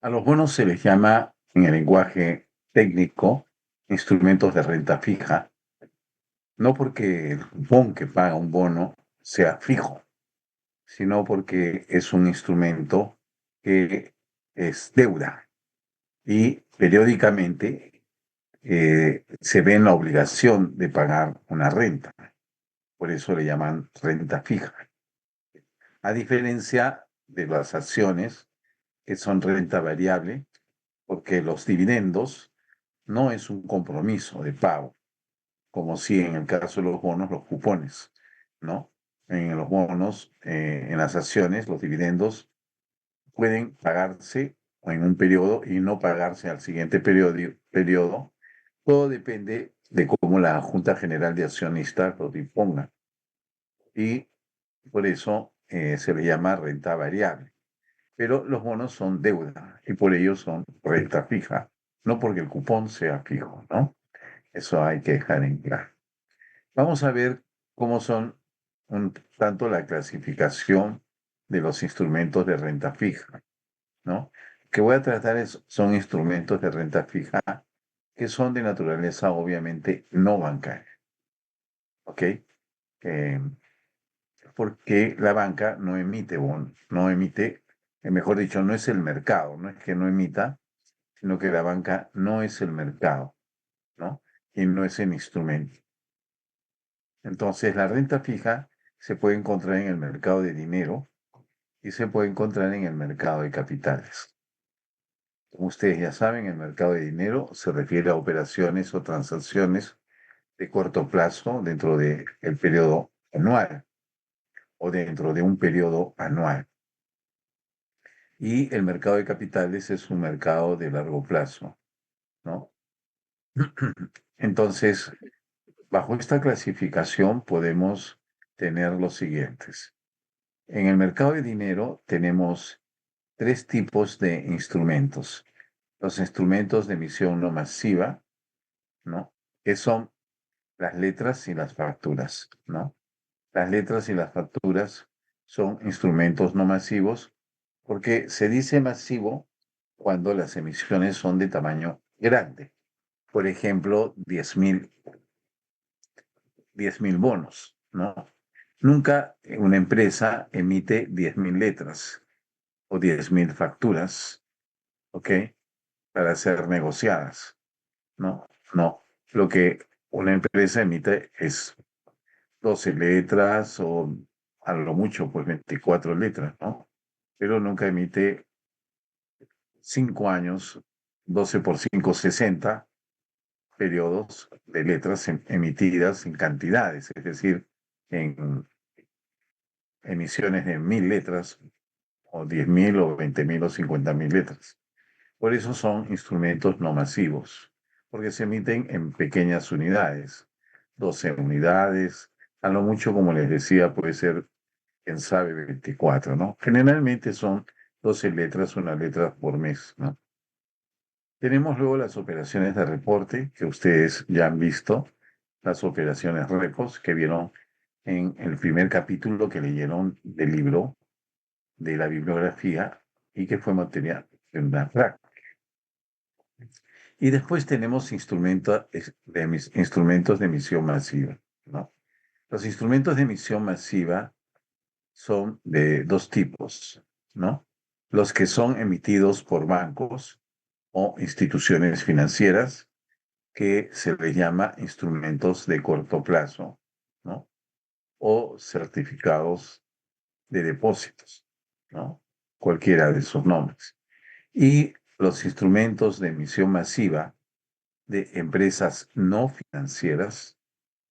A los bonos se les llama, en el lenguaje técnico, instrumentos de renta fija, no porque el cupón que paga un bono sea fijo, sino porque es un instrumento que es deuda y periódicamente se ve en la obligación de pagar una renta. Por eso le llaman renta fija. A diferencia de las acciones, que son renta variable, porque los dividendos no es un compromiso de pago, como si en el caso de los bonos, los cupones, ¿no? En los bonos, en las acciones, los dividendos pueden pagarse en un periodo y no pagarse al siguiente periodo. Todo depende de cómo la Junta General de Accionistas lo disponga. Y por eso se le llama renta variable. Pero los bonos son deuda y por ello son renta fija, no porque el cupón sea fijo, ¿no? Eso hay que dejar en claro. Vamos a ver cómo son tanto la clasificación de los instrumentos de renta fija, ¿no? Que voy a tratar son instrumentos de renta fija que son de naturaleza obviamente no bancaria, ¿ok? Eh, porque la banca no emite bonos, no emite, mejor dicho, no es el mercado, no es que no emita, sino que la banca no es el mercado, ¿no? Y no es el instrumento. Entonces, la renta fija se puede encontrar en el mercado de dinero y se puede encontrar en el mercado de capitales. Como ustedes ya saben, el mercado de dinero se refiere a operaciones o transacciones de corto plazo dentro del periodo anual o dentro de un periodo anual. Y el mercado de capitales es un mercado de largo plazo, ¿no? Entonces, bajo esta clasificación podemos tener los siguientes. En el mercado de dinero tenemos tres tipos de instrumentos. Los instrumentos de emisión no masiva, ¿no? Que son las letras y las facturas, ¿no? Las letras y las facturas son instrumentos no masivos porque se dice masivo cuando las emisiones son de tamaño grande. Por ejemplo, 10.000 bonos, ¿no? Nunca una empresa emite 10.000 letras o 10.000 facturas, ¿ok? Para ser negociadas, ¿no? No. Lo que una empresa emite es 12 letras o a lo mucho, pues 24 letras, ¿no? Pero nunca emite 5 años, 12 por 5, 60 periodos de letras emitidas en cantidades, es decir, en emisiones de 1.000 letras o 10.000 o 20.000 o 50.000 letras. Por eso son instrumentos no masivos, porque se emiten en pequeñas unidades, 12 unidades, a lo mucho, como les decía, puede ser, quién sabe, 24, ¿no? Generalmente son 12 letras, una letra por mes, ¿no? Tenemos luego las operaciones de reporte, que ustedes ya han visto, las operaciones repos que vieron en el primer capítulo que leyeron del libro de la bibliografía y que fue material de una práctica. Y después tenemos instrumentos de emisión masiva, ¿no? Los instrumentos de emisión masiva son de dos tipos, ¿no? Los que son emitidos por bancos o instituciones financieras, que se les llama instrumentos de corto plazo, ¿no? O certificados de depósitos, ¿no? Cualquiera de esos nombres. Y los instrumentos de emisión masiva de empresas no financieras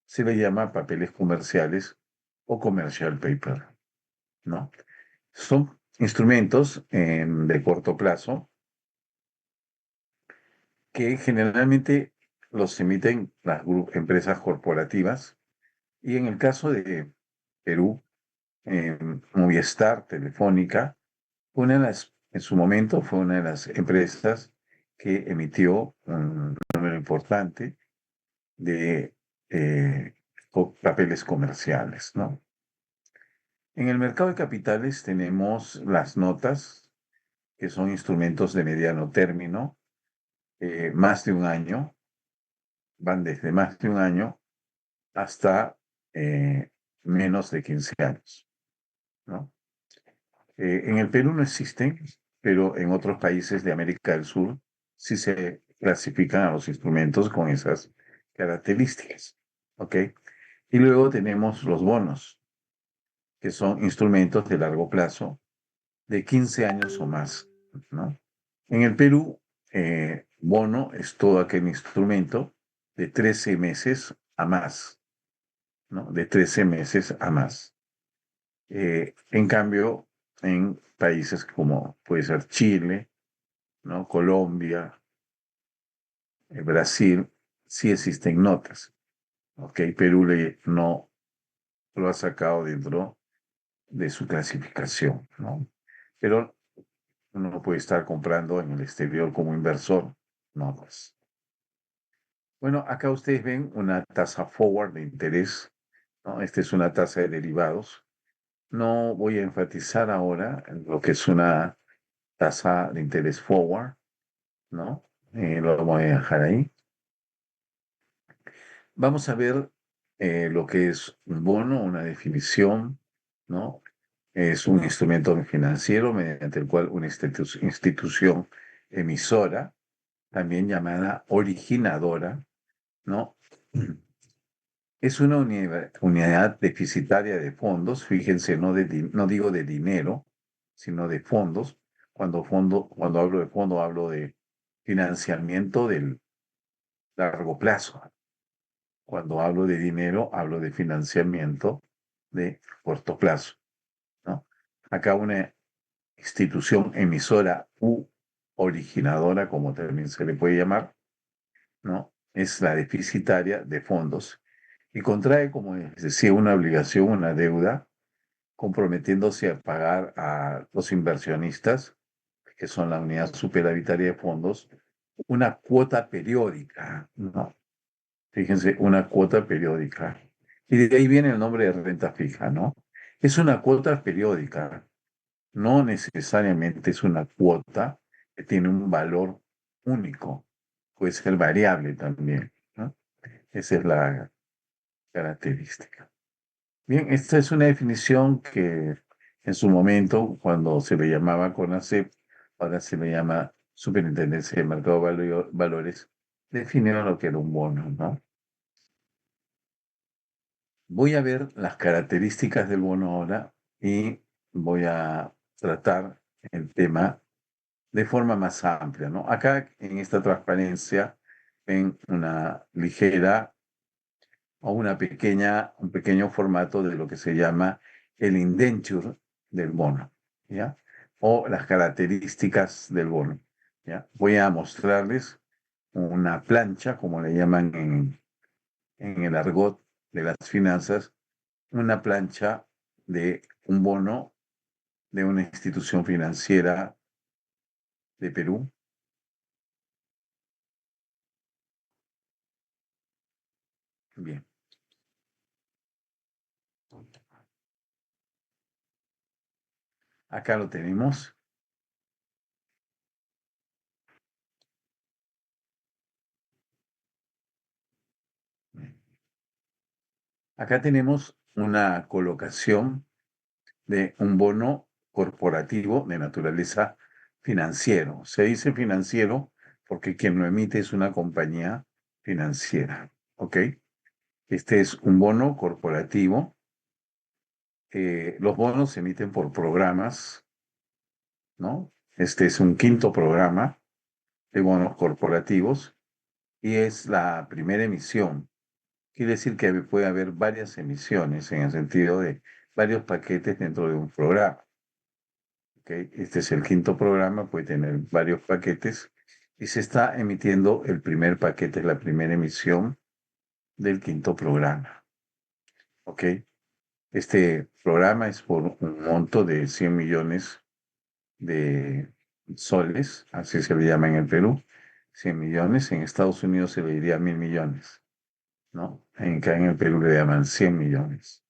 se le llama papeles comerciales o commercial paper, ¿no? Son instrumentos de corto plazo que generalmente los emiten las empresas corporativas y en el caso de Perú, Movistar Telefónica, en su momento fue una de las empresas que emitió un número importante de papeles comerciales, ¿no? En el mercado de capitales tenemos las notas que son instrumentos de mediano término, más de un año, van desde más de un año hasta menos de 15 años, ¿no? En el Perú no existen, pero en otros países de América del Sur sí se clasifican a los instrumentos con esas características, ¿ok? Y luego tenemos los bonos, que son instrumentos de largo plazo, de 15 años o más, ¿no? En el Perú, bono es todo aquel instrumento de 13 meses a más, ¿no? De 13 meses a más. En cambio, en países como puede ser Chile, ¿no? Colombia, Brasil, sí existen notas. ¿Ok? Perú no lo ha sacado dentro de su clasificación, ¿no? Pero uno puede estar comprando en el exterior como inversor notas. Bueno, acá ustedes ven una tasa forward de interés, ¿no? Esta es una tasa de derivados. No voy a enfatizar ahora en lo que es una tasa de interés forward, ¿no? Lo vamos a dejar ahí. Vamos a ver lo que es un bono, una definición, ¿no? Es un instrumento financiero mediante el cual una institución emisora, también llamada originadora, ¿no? Es una unidad deficitaria de fondos, fíjense, no digo de dinero, sino de fondos. Cuando hablo de fondo, hablo de financiamiento del largo plazo. Cuando hablo de dinero, hablo de financiamiento de corto plazo, ¿no? Acá una institución emisora u originadora, como también se le puede llamar, ¿no? Es la deficitaria de fondos y contrae, como les decía, una obligación, una deuda, comprometiéndose a pagar a los inversionistas, que son la unidad superavitaria de fondos, una cuota periódica, ¿no? Fíjense, una cuota periódica. Y de ahí viene el nombre de renta fija, ¿no? Es una cuota periódica, no necesariamente es una cuota que tiene un valor único, puede ser variable también, ¿no? Esa es la característica. Bien, esta es una definición que en su momento, cuando se le llamaba CONACEP, ahora se le llama Superintendencia de Mercado de Valores, definieron lo que era un bono, ¿no? Voy a ver las características del bono ahora y voy a tratar el tema de forma más amplia, ¿no? Acá en esta transparencia ven una ligera o un pequeño formato de lo que se llama el indenture del bono, ¿ya? O las características del bono, ¿ya? Voy a mostrarles una plancha, como le llaman en el argot de las finanzas, una plancha de un bono de una institución financiera de Perú. Bien, acá lo tenemos. Acá tenemos una colocación de un bono corporativo de naturaleza financiero. Se dice financiero porque quien lo emite es una compañía financiera. ¿Ok? Este es un bono corporativo. Los bonos se emiten por programas, ¿no? Este es un quinto programa de bonos corporativos y es la primera emisión. Quiere decir que puede haber varias emisiones en el sentido de varios paquetes dentro de un programa. ¿Ok? Este es el quinto programa, puede tener varios paquetes y se está emitiendo el primer paquete, la primera emisión del quinto programa. ¿Ok? Este programa es por un monto de 100 millones de soles, así se le llama en el Perú, 100 millones, en Estados Unidos se le diría 1.000 millones, ¿no? Acá en el Perú le llaman 100 millones,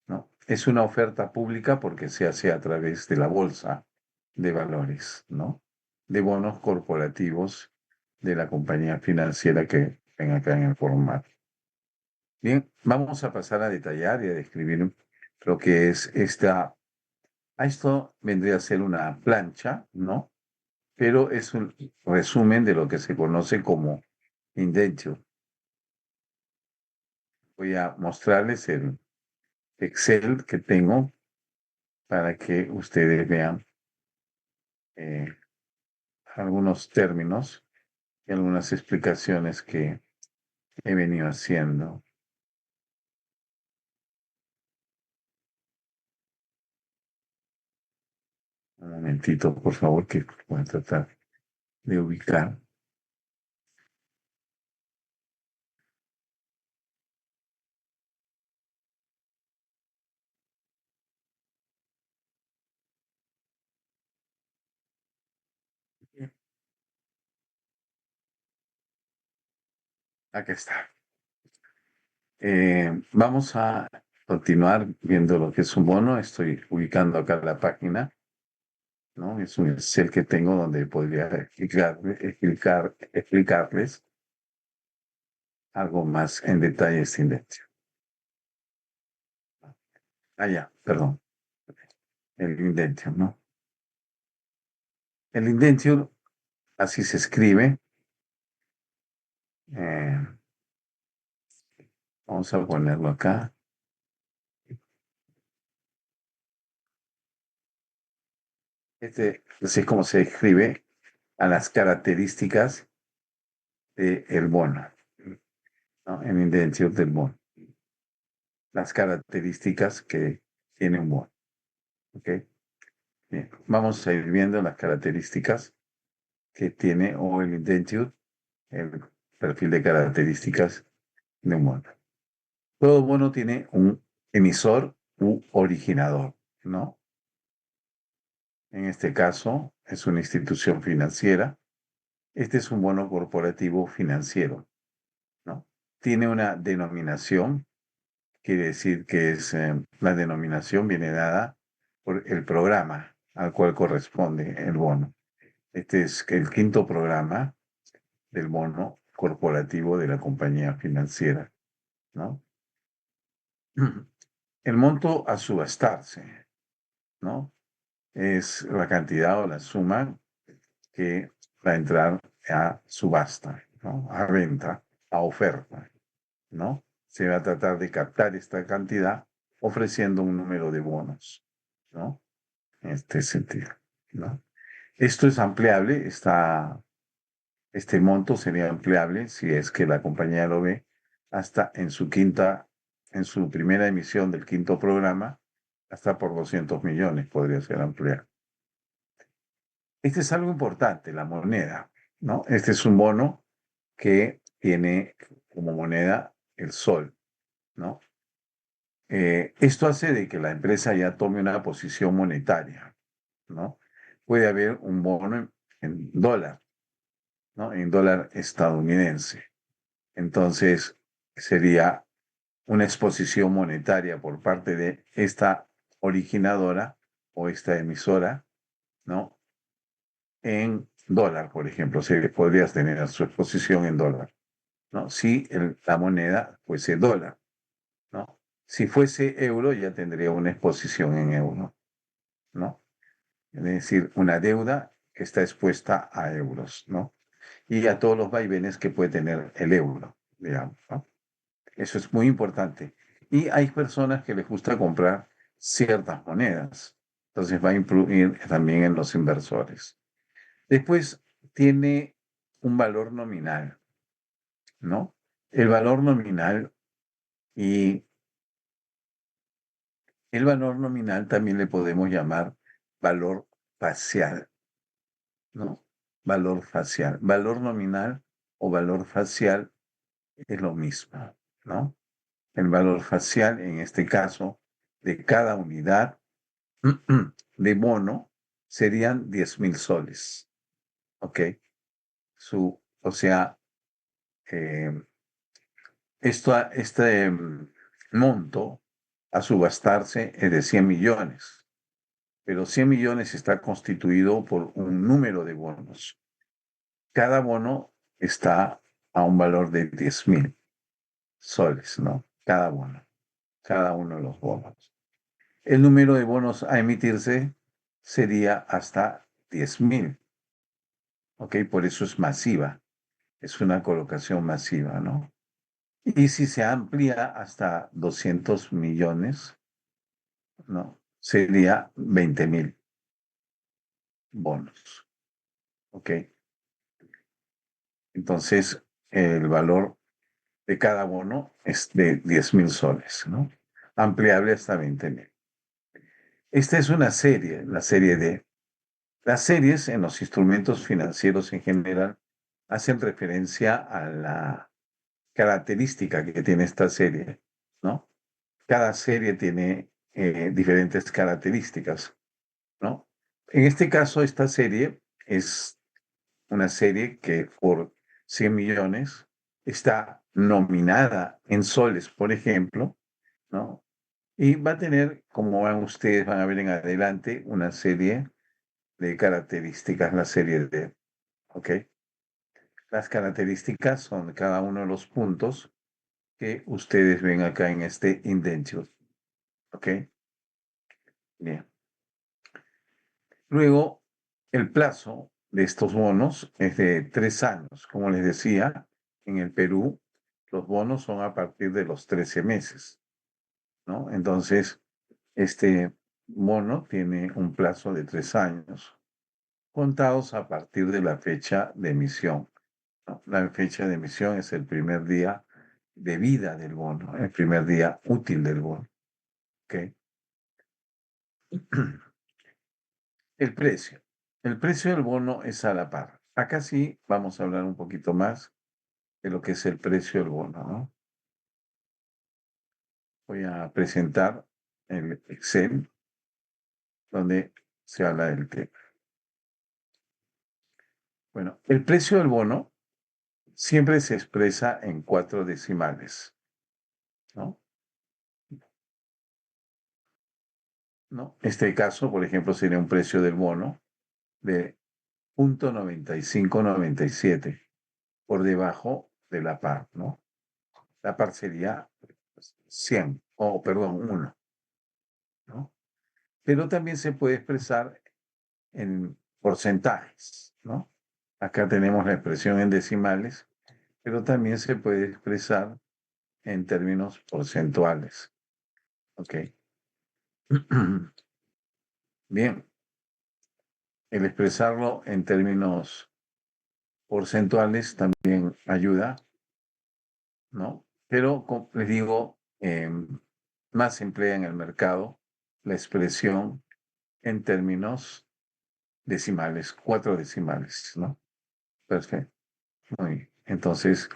¿no? Es una oferta pública porque se hace a través de la bolsa, de valores, ¿no? De bonos corporativos de la compañía financiera que ven acá en el formato. Bien, vamos a pasar a detallar y a describir lo que es esta. A esto vendría a ser una plancha, ¿no? Pero es un resumen de lo que se conoce como indenture. Voy a mostrarles el Excel que tengo para que ustedes vean eh, algunos términos y algunas explicaciones que he venido haciendo. Un momentito, por favor, que voy a tratar de ubicar. Aquí está. Vamos a continuar viendo lo que es un bono. Estoy ubicando acá la página, ¿no? Es un Excel que tengo donde podría explicarles algo más en detalle este index. Ah, ya, perdón. El indenture, ¿no? El indenture, así se escribe. Eh, Vamos a ponerlo acá. Así es como se escribe a las características del bono, ¿no? El indenture del bono. Las características que tiene un bono. ¿Ok? Bien, vamos a ir viendo las características que tiene o el indenture, el perfil de características de un bono. Todo bono tiene un emisor u originador, ¿no? En este caso es una institución financiera. Este es un bono corporativo financiero, ¿no? Tiene una denominación, quiere decir que la denominación viene dada por el programa al cual corresponde el bono. Este es el quinto programa del bono corporativo de la compañía financiera, ¿no? El monto a subastarse, ¿no? Es la cantidad o la suma que va a entrar a subasta, ¿no? A venta, a oferta, ¿no? Se va a tratar de captar esta cantidad ofreciendo un número de bonos, ¿no? En este sentido, ¿no? Esto es ampliable, este monto sería ampliable si es que la compañía lo ve hasta en su primera emisión del quinto programa, hasta por 200 millones podría ser ampliado. Este es algo importante, la moneda, ¿no? Este es un bono que tiene como moneda el sol, ¿no? Esto hace de que la empresa ya tome una posición monetaria, ¿no? Puede haber un bono en dólar, ¿no? En dólar estadounidense. Entonces, sería una exposición monetaria por parte de esta originadora o esta emisora, ¿no? En dólar, por ejemplo, podrías tener su exposición en dólar, ¿no? Si la moneda fuese dólar, ¿no? Si fuese euro, ya tendría una exposición en euro, ¿no? Es decir, una deuda que está expuesta a euros, ¿no? Y a todos los vaivenes que puede tener el euro, digamos, ¿no? Eso es muy importante. Y hay personas que les gusta comprar ciertas monedas. Entonces va a influir también en los inversores. Después tiene un valor nominal, ¿no? El valor nominal y el valor nominal también le podemos llamar valor facial, ¿no? Valor facial. Valor nominal o valor facial es lo mismo, ¿no? El valor facial, en este caso, de cada unidad de bono serían 10.000 soles, ¿ok? O sea, eh, este monto a subastarse es de 100 millones, pero 100 millones está constituido por un número de bonos. Cada bono está a un valor de 10.000 soles, ¿no? Cada bono, cada uno de los bonos. El número de bonos a emitirse sería hasta 10.000, ¿ok? Por eso es masiva, es una colocación masiva, ¿no? Y si se amplía hasta 200 millones, ¿no? Sería 20.000 bonos, ¿ok? Entonces, el valor de cada bono es de 10.000 soles, ¿no? Ampliable hasta 20.000. Esta es una serie, la serie D. Las series en los instrumentos financieros en general hacen referencia a la característica que tiene esta serie, ¿no? Cada serie tiene diferentes características, ¿no? En este caso, esta serie es una serie que por 100 millones está nominada en soles, por ejemplo, ¿no? Y va a tener, como ustedes van a ver en adelante, una serie de características, la serie D, ¿ok? Las características son cada uno de los puntos que ustedes ven acá en este indenture, ¿ok? Bien. Luego, el plazo de estos bonos es de 3 años. Como les decía, en el Perú, los bonos son a partir de los 13 meses, ¿no? Entonces, este bono tiene un plazo de 3 años, contados a partir de la fecha de emisión, ¿no? La fecha de emisión es el primer día de vida del bono, el primer día útil del bono, ¿ok? El precio. El precio del bono es a la par. Acá sí vamos a hablar un poquito más de lo que es el precio del bono, ¿no? Voy a presentar el Excel donde se habla del tema. Bueno, el precio del bono siempre se expresa en 4 decimales, ¿no? ¿No? Este caso, por ejemplo, sería un precio del bono de 0.9597 por debajo de la par, ¿no? La par sería 100, o perdón, 1, ¿no? Pero también se puede expresar en porcentajes, ¿no? Acá tenemos la expresión en decimales, pero también se puede expresar en términos porcentuales, ¿ok? Bien, el expresarlo en términos porcentuales también ayuda, ¿no? Pero, como les digo, más se emplea en el mercado la expresión en términos decimales, 4 decimales, ¿no? Perfecto. Muy bien. Entonces,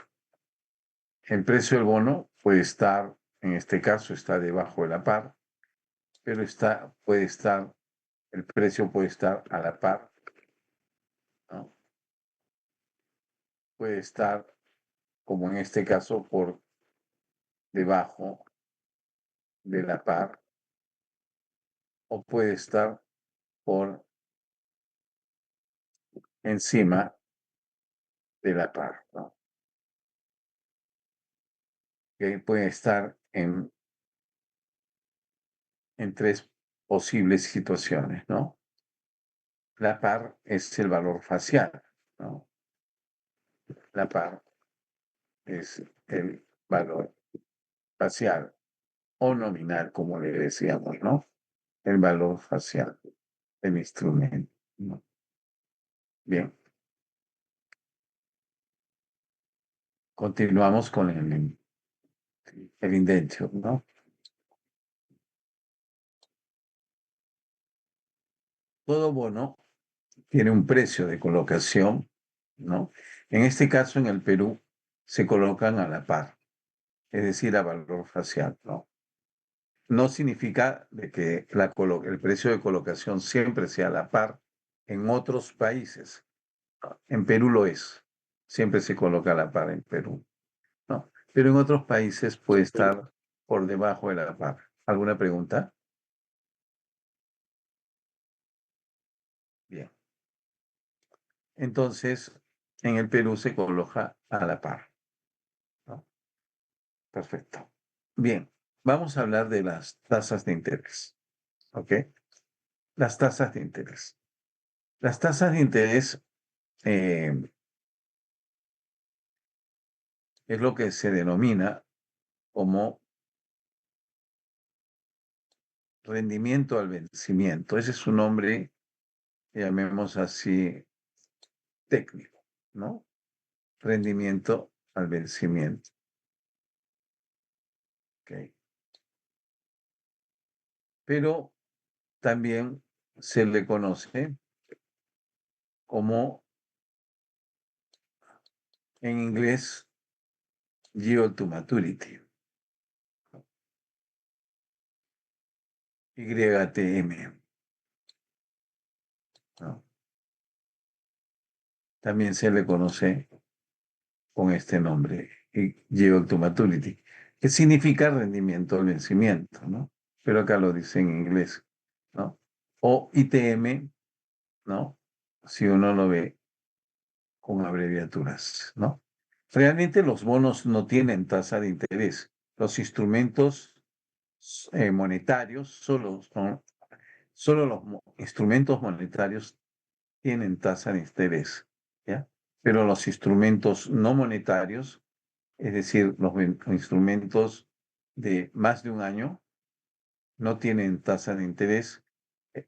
el precio del bono puede estar, en este caso, está debajo de la par, pero puede estar, el precio puede estar a la par, ¿no? Puede estar, como en este caso, por debajo de la par, o puede estar por encima de la par, ¿no? Que puede estar en 3 posibles situaciones, ¿no? La par es el valor facial, ¿no? La par es el valor facial o nominal, como le decíamos, ¿no? El valor facial del instrumento, ¿no? Bien, continuamos con el indenture, ¿no? Todo bono tiene un precio de colocación, ¿no? En este caso, en el Perú, se colocan a la par, es decir, a valor facial, ¿no? No significa de que el precio de colocación siempre sea a la par en otros países. En Perú lo es. Siempre se coloca a la par en Perú, ¿no? Pero en otros países puede estar por debajo de la par. ¿Alguna pregunta? Entonces, en el Perú se coloca a la par, ¿no? Perfecto. Bien, vamos a hablar de las tasas de interés, ¿ok? Las tasas de interés. Las tasas de interés es lo que se denomina como rendimiento al vencimiento. Ese es un nombre, llamemos así, técnico, ¿no? Rendimiento al vencimiento. ¿Ok? Pero también se le conoce como, en inglés, yield to maturity, YTM, ¿no? También se le conoce con este nombre, yield to maturity, que significa rendimiento al vencimiento, ¿no? Pero acá lo dice en inglés, ¿no? O ITM, ¿no? Si uno lo ve con abreviaturas, ¿no? Realmente los bonos no tienen tasa de interés. Los instrumentos monetarios, solo los instrumentos monetarios tienen tasa de interés, ¿ya? Pero los instrumentos no monetarios, es decir, los instrumentos de más de un año, no tienen tasa de interés. eh,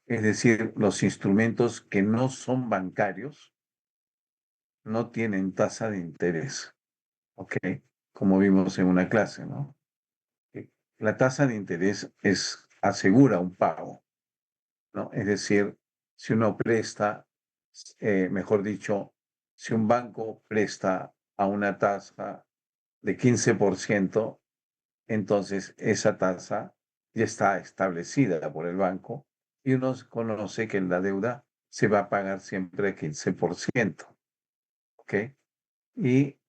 Es decir, los instrumentos que no son bancarios no tienen tasa de interés, ¿ok? Como vimos en una clase, ¿no? La tasa de interés asegura un pago, ¿no? Es decir, si uno presta, mejor dicho, si un banco presta a una tasa de 15%, entonces esa tasa ya está establecida por el banco y uno conoce que la deuda se va a pagar siempre 15%, ¿ok? Y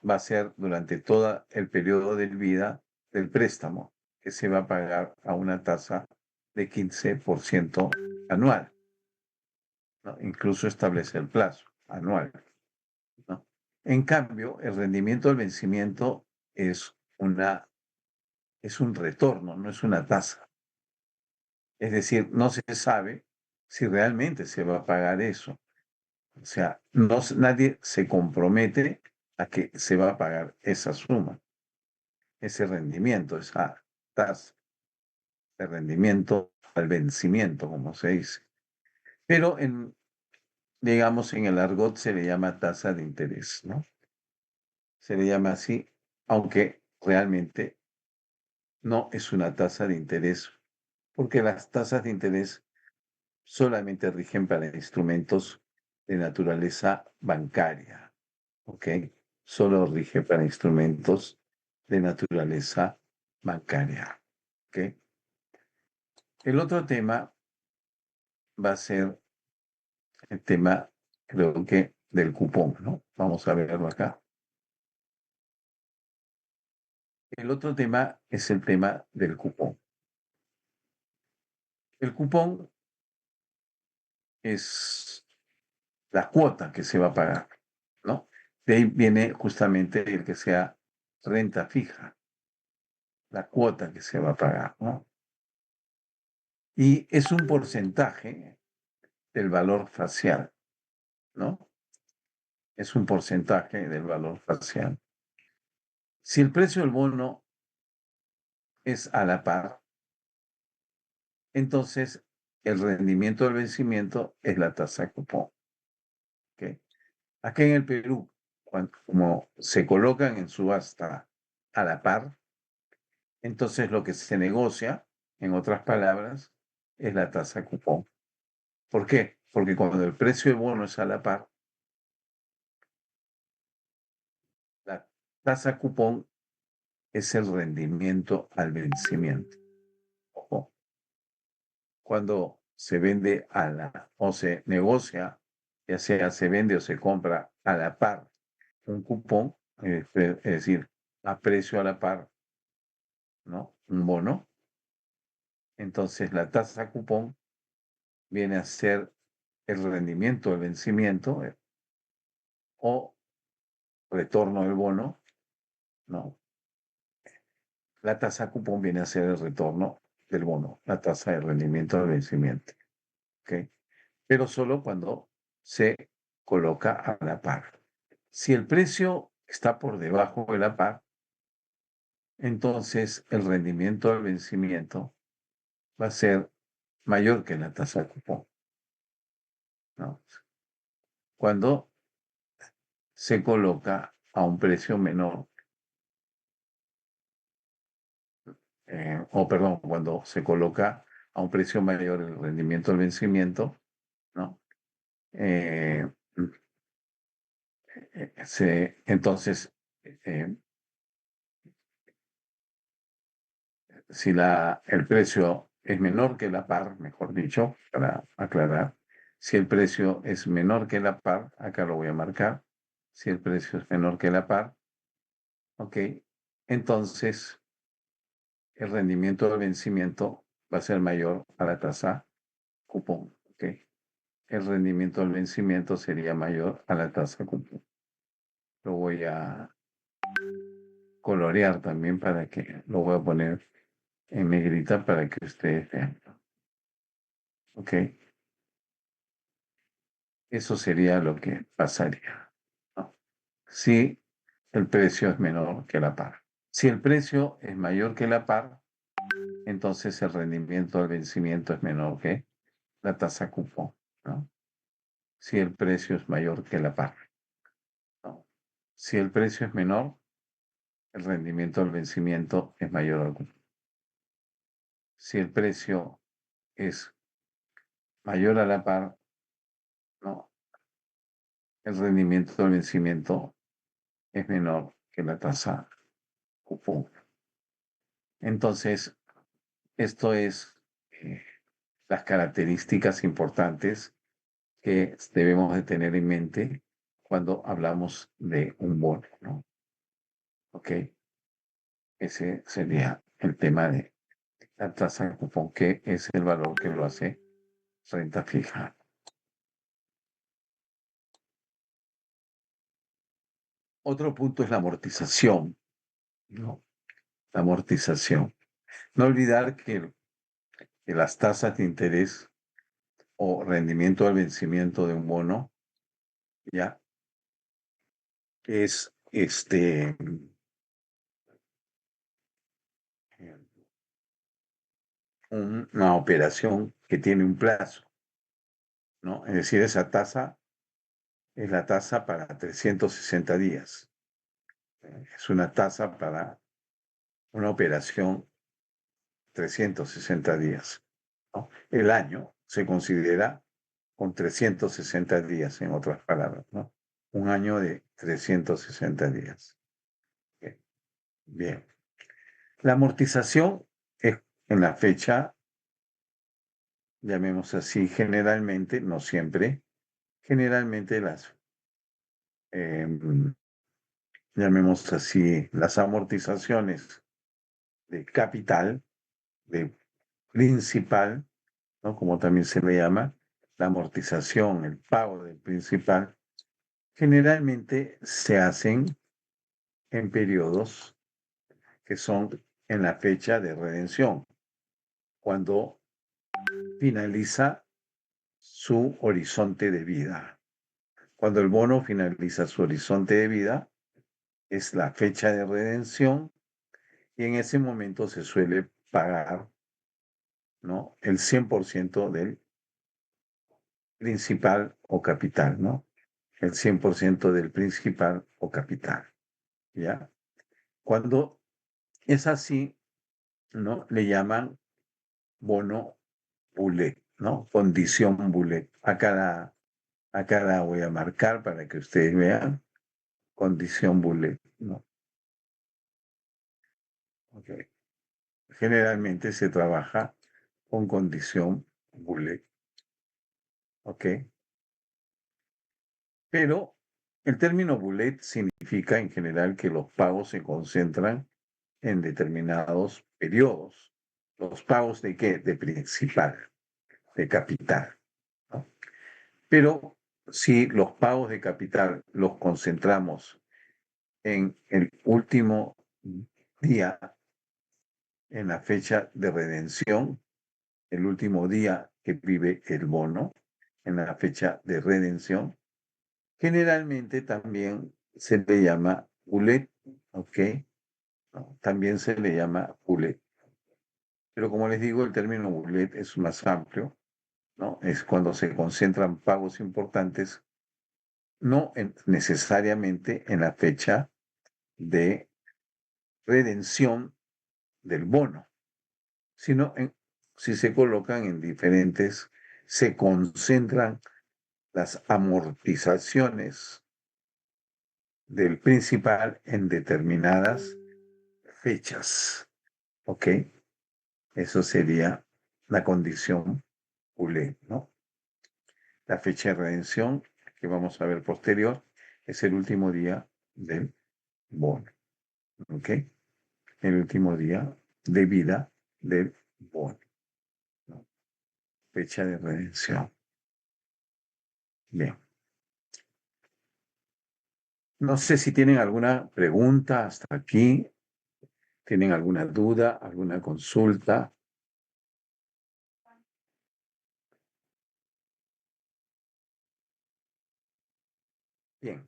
va a ser durante todo el periodo de vida del préstamo, que se va a pagar a una tasa de 15% anual, ¿no? Incluso establece el plazo anual, ¿no? En cambio, el rendimiento del vencimiento es un retorno, no es una tasa. Es decir, no se sabe si realmente se va a pagar eso. O sea, nadie se compromete a que se va a pagar esa suma, ese rendimiento, esa tasa de rendimiento al vencimiento, como se dice. Pero digamos, en el argot se le llama tasa de interés, ¿no? Se le llama así, aunque realmente no es una tasa de interés, porque las tasas de interés solamente rigen para instrumentos de naturaleza bancaria, ¿ok? Solo rige para instrumentos de naturaleza bancaria, ¿ok? El otro tema va a ser el tema, creo que, del cupón, ¿no? Vamos a verlo acá. El otro tema es el tema del cupón. El cupón es la cuota que se va a pagar, ¿no? De ahí viene justamente el que sea renta fija, la cuota que se va a pagar, ¿no? Y es un porcentaje del valor facial, ¿no? Es un porcentaje del valor facial. Si el precio del bono es a la par, entonces el rendimiento del vencimiento es la tasa cupón, ¿ok? Aquí en el Perú, como se colocan en subasta a la par, entonces lo que se negocia, en otras palabras, es la tasa cupón. ¿Por qué? Porque cuando el precio del bono es a la par, la tasa cupón es el rendimiento al vencimiento. Ojo, cuando se vende o se negocia, ya sea se vende o se compra a la par un cupón, es decir, a precio a la par, ¿no? Un bono, entonces la tasa cupón viene a ser el rendimiento del vencimiento o retorno del bono, ¿no? La tasa cupón viene a ser el retorno del bono, la tasa de rendimiento del vencimiento, ¿ok? Pero solo cuando se coloca a la par. Si el precio está por debajo de la par, entonces el rendimiento del vencimiento va a ser mayor que la tasa cupón, ¿no? Cuando se coloca a un precio menor, cuando se coloca a un precio mayor el rendimiento del vencimiento, ¿no? Eh, entonces, eh, si el precio es menor que la par, mejor dicho, para aclarar, si el precio es menor que la par, acá lo voy a marcar, si el precio es menor que la par, ok, entonces el rendimiento del vencimiento va a ser mayor a la tasa cupón, ok. El rendimiento del vencimiento sería mayor a la tasa cupón. Lo voy a colorear también para que lo voy a poner en negrita para que ustedes vean. Ok, eso sería lo que pasaría, ¿no? Si el precio es menor que la par. Si el precio es mayor que la par, entonces el rendimiento del vencimiento es menor que la tasa cupón, ¿no? Si el precio es mayor que la par, ¿no? Si el precio es menor, el rendimiento del vencimiento es mayor al cupón. Si el precio es mayor a la par, ¿no? El rendimiento del vencimiento es menor que la tasa cupón. Entonces, esto es las características importantes que debemos de tener en mente cuando hablamos de un bono, ¿no? ¿Ok? Ese sería el tema de la tasa de cupón, que es el valor que lo hace renta fija. Otro punto es la amortización, ¿no? La amortización. No olvidar que las tasas de interés o rendimiento al vencimiento de un bono, ya, es una operación que tiene un plazo, ¿no? Es decir, esa tasa es la tasa para 360 días. Es una tasa para una operación 360 días, ¿no? El año se considera con 360 días, en otras palabras, ¿no? Un año de 360 días. Bien. La amortización es en la fecha, llamemos así, generalmente, no siempre, generalmente em, llamemos así, las amortizaciones de capital, de principal, ¿no? Como también se le llama, la amortización, el pago del principal, generalmente se hacen en periodos que son en la fecha de redención, cuando finaliza su horizonte de vida. Cuando el bono finaliza su horizonte de vida, es la fecha de redención y en ese momento se suele pagar, ¿no? El 100% del principal o capital, ¿no? El 100% del principal o capital, ¿ya? Cuando es así, ¿no? Le llaman bono bullet, ¿no? Condición bullet. Acá la voy a marcar para que ustedes vean. Condición bullet, ¿no? Okay. Generalmente se trabaja con condición bullet, ¿ok? Pero el término bullet significa en general que los pagos se concentran en determinados periodos. ¿Los pagos de qué? De principal, de capital, ¿no? Pero si los pagos de capital los concentramos en el último día, en la fecha de redención, el último día que vive el bono, en la fecha de redención, generalmente también se le llama bullet, ¿ok? ¿No? También se le llama bullet. Pero como les digo, el término bullet es más amplio, ¿no? Es cuando se concentran pagos importantes, no necesariamente en la fecha de redención del bono, sino si se colocan en diferentes, se concentran las amortizaciones del principal en determinadas fechas. ¿Ok? Eso sería la condición ULE, ¿no? La fecha de redención que vamos a ver posterior es el último día del bono. ¿Ok? El último día de vida del bono, ¿no? Fecha de redención. Bien. No sé si tienen alguna pregunta hasta aquí, tienen alguna duda, alguna consulta. Bien,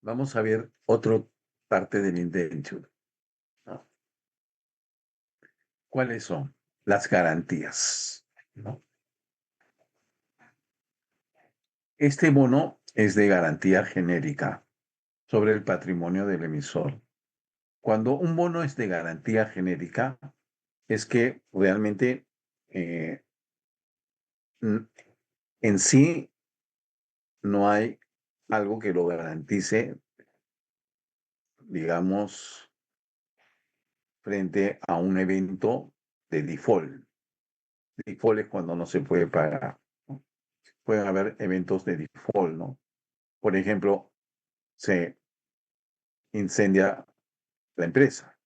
vamos a ver otra parte del indenture, ¿no? ¿Cuáles son las garantías? ¿No? Este bono es de garantía genérica sobre el patrimonio del emisor. Cuando un bono es de garantía genérica, es que realmente eh, en sí no hay algo que lo garantice, digamos, frente a un evento de default. Default es cuando no se puede pagar, ¿no? Pueden haber eventos de default, ¿no? Por ejemplo, se incendia la empresa.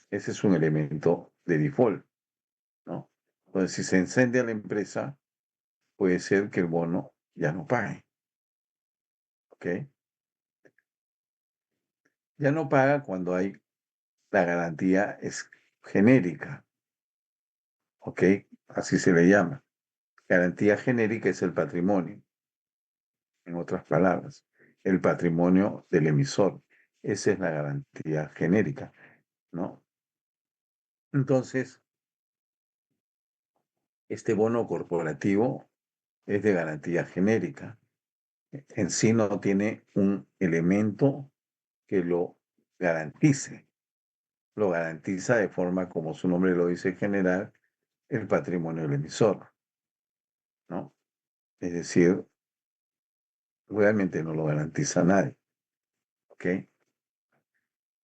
Ese es un elemento de default, ¿no? Entonces, si se incendia la empresa, puede ser que el bono ya no pague, ¿ok? Ya no paga cuando hay la garantía es genérica, ¿ok? Así se le llama. Garantía genérica es el patrimonio, en otras palabras, el patrimonio del emisor. Esa es la garantía genérica, ¿no? Entonces, este bono corporativo es de garantía genérica. En sí no tiene un elemento que lo garantice. Lo garantiza de forma, como su nombre lo dice, general, el patrimonio del emisor, ¿no? Es decir, realmente no lo garantiza nadie, ¿ok?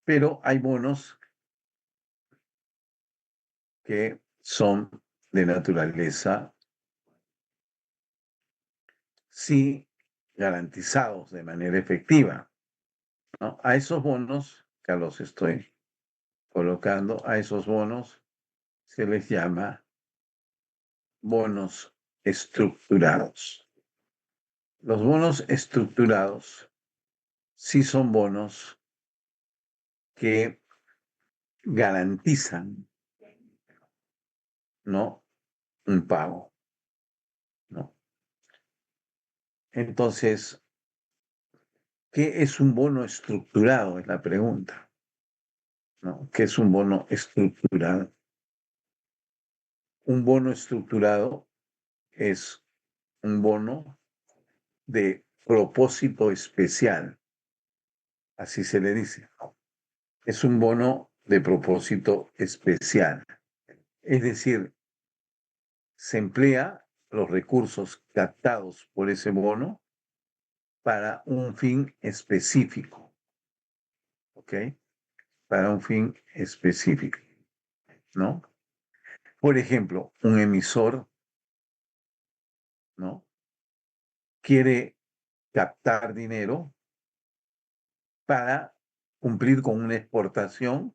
Pero hay bonos que son de naturaleza, sí, garantizados de manera efectiva, ¿no? A esos bonos, que los estoy colocando, a esos bonos se les llama bonos estructurados. Los bonos estructurados sí son bonos que garantizan, ¿no? Un pago, ¿no? Entonces, ¿qué es un bono estructurado? Es la pregunta, ¿no? ¿Qué es un bono estructurado? Un bono estructurado es un bono de propósito especial, así se le dice, ¿no? Es un bono de propósito especial. Es decir, se emplea los recursos captados por ese bono para un fin específico, ¿ok? Para un fin específico, ¿no? Por ejemplo, un emisor, ¿no? Quiere captar dinero para cumplir con una exportación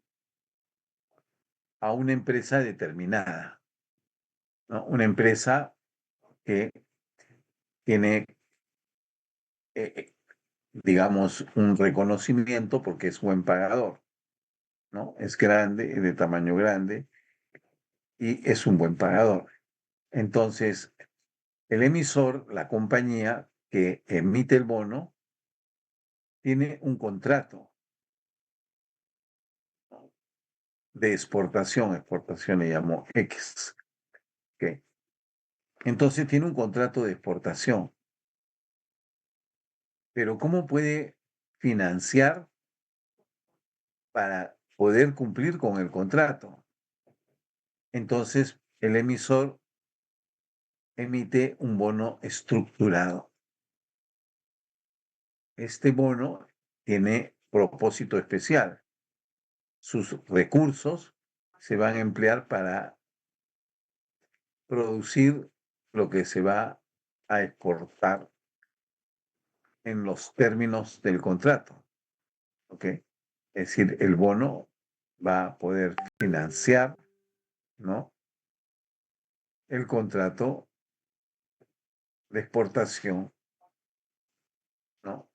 a una empresa determinada, ¿no? Una empresa que tiene, eh, digamos, un reconocimiento porque es buen pagador, ¿no? Es grande, es de tamaño grande y es un buen pagador. Entonces, el emisor, la compañía que emite el bono, tiene un contrato, ¿no? De exportación le llamó X. ¿Ok? Entonces tiene un contrato de exportación, pero ¿cómo puede financiar para poder cumplir con el contrato? Entonces el emisor emite un bono estructurado. Este bono tiene propósito especial. Sus recursos se van a emplear para producir lo que se va a exportar en los términos del contrato. ¿Ok? Es decir, el bono va a poder financiar, ¿no? El contrato de exportación, ¿no?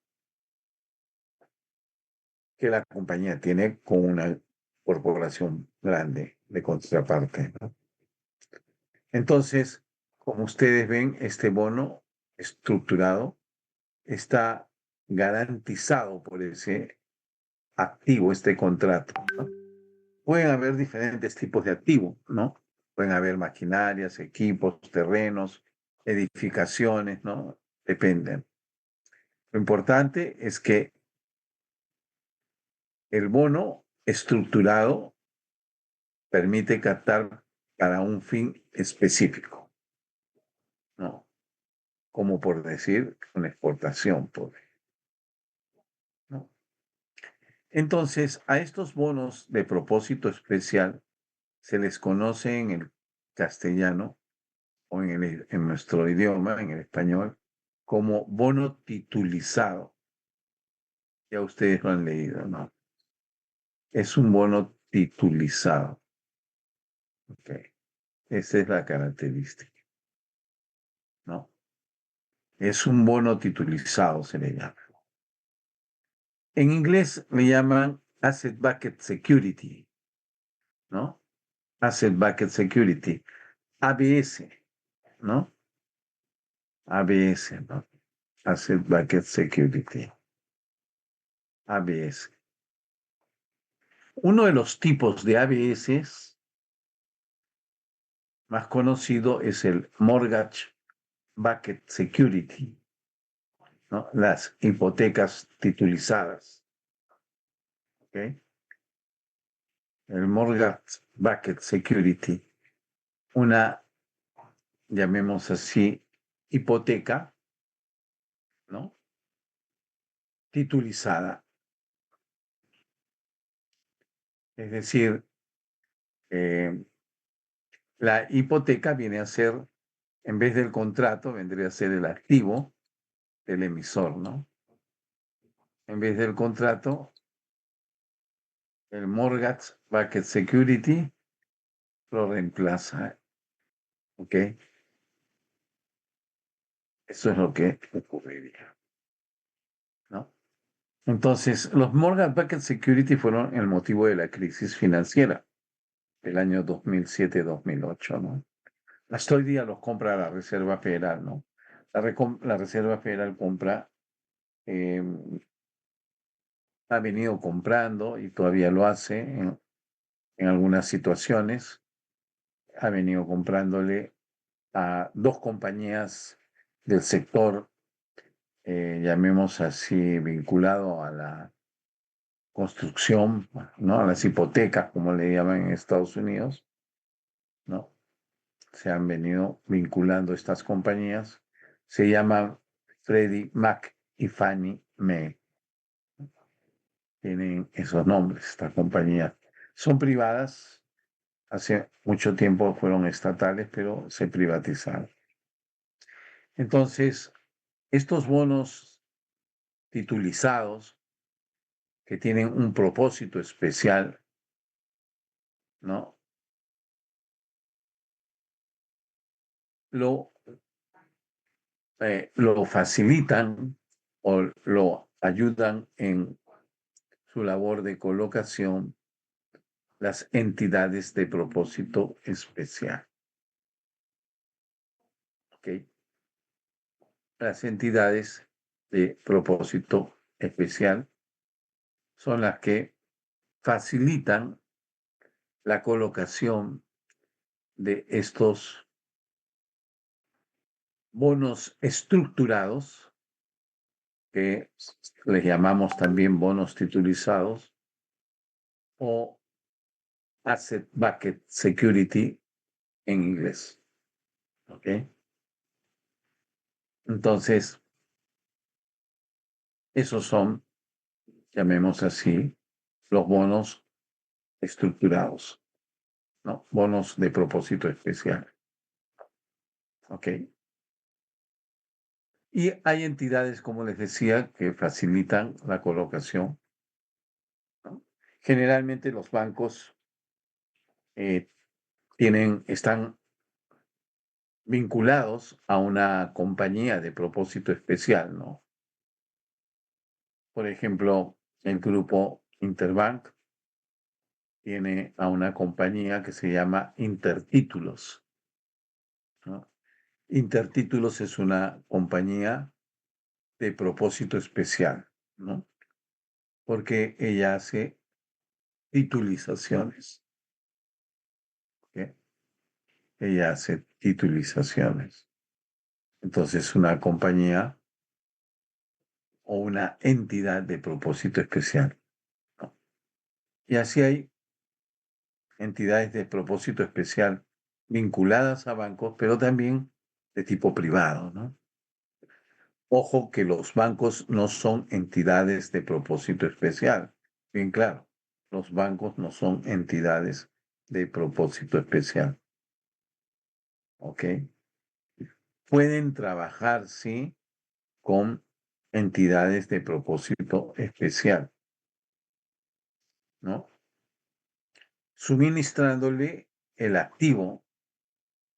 Que la compañía tiene con una corporación grande de contraparte, ¿no? Entonces, como ustedes ven, este bono estructurado está garantizado por ese activo, este contrato, ¿no? Pueden haber diferentes tipos de activos, ¿no? Pueden haber maquinarias, equipos, terrenos, edificaciones, ¿no? Dependen. Lo importante es que el bono estructurado permite captar para un fin específico, ¿no? Como por decir una exportación, ¿no? Entonces, a estos bonos de propósito especial se les conoce en el castellano o en nuestro idioma, en el español, como bono titulizado. Ya ustedes lo han leído, ¿no? Es un bono titulizado. Ok. Esa es la característica, ¿no? Es un bono titulizado, se le llama. En inglés le llaman Asset Backed Security, ¿no? Asset Backed Security, ABS, ¿no? ABS, ¿no? Asset Backed Security, ABS. Uno de los tipos de ABS más conocido es el Mortgage Backed Security, ¿no? Las hipotecas titulizadas, ¿ok? El Mortgage Backed Security, una, llamemos así, hipoteca, ¿no? Titulizada. Es decir, eh, la hipoteca viene a ser, en vez del contrato, vendría a ser el activo del emisor, ¿no? En vez del contrato, el Mortgage Backed Security lo reemplaza, ¿ok? Eso es lo que ocurriría, ¿no? Entonces, los Mortgage Backed Security fueron el motivo de la crisis financiera del año 2007-2008, ¿no? Hasta hoy día los compra la Reserva Federal, ¿no? La Reserva Federal compra, eh, ha venido comprando y todavía lo hace en algunas situaciones, ha venido comprándole a dos compañías del sector, llamemos así, vinculado a la construcción, ¿no? A las hipotecas, como le llaman en Estados Unidos, ¿no? Se han venido vinculando estas compañías. Se llaman Freddie Mac y Fannie Mae. Tienen esos nombres, estas compañías. Son privadas, hace mucho tiempo fueron estatales, pero se privatizaron. Entonces, estos bonos titulizados que tienen un propósito especial, ¿no? lo facilitan o lo ayudan en su labor de colocación las entidades de propósito especial. ¿Ok? Las entidades de propósito especial son las que facilitan la colocación de estos bonos estructurados, que les llamamos también bonos titulizados, o Asset Bucket Security en inglés. ¿Ok? Entonces, esos son, llamemos así, los bonos estructurados, ¿no? Bonos de propósito especial. ¿Ok? Y hay entidades, como les decía, que facilitan la colocación, ¿no? Generalmente los bancos eh, están vinculados a una compañía de propósito especial, ¿no? Por ejemplo, el grupo Interbank tiene a una compañía que se llama Intertítulos, ¿no? Intertítulos es una compañía de propósito especial, ¿no? Porque ella hace titulizaciones, ¿ok? Ella hace titulizaciones. Entonces, una compañía o una entidad de propósito especial, ¿no? Y así hay entidades de propósito especial vinculadas a bancos, pero también de tipo privado, ¿no? Ojo que los bancos no son entidades de propósito especial. Bien claro, los bancos no son entidades de propósito especial. ¿Ok? Pueden trabajar, sí, con entidades de propósito especial, ¿no? Suministrándole el activo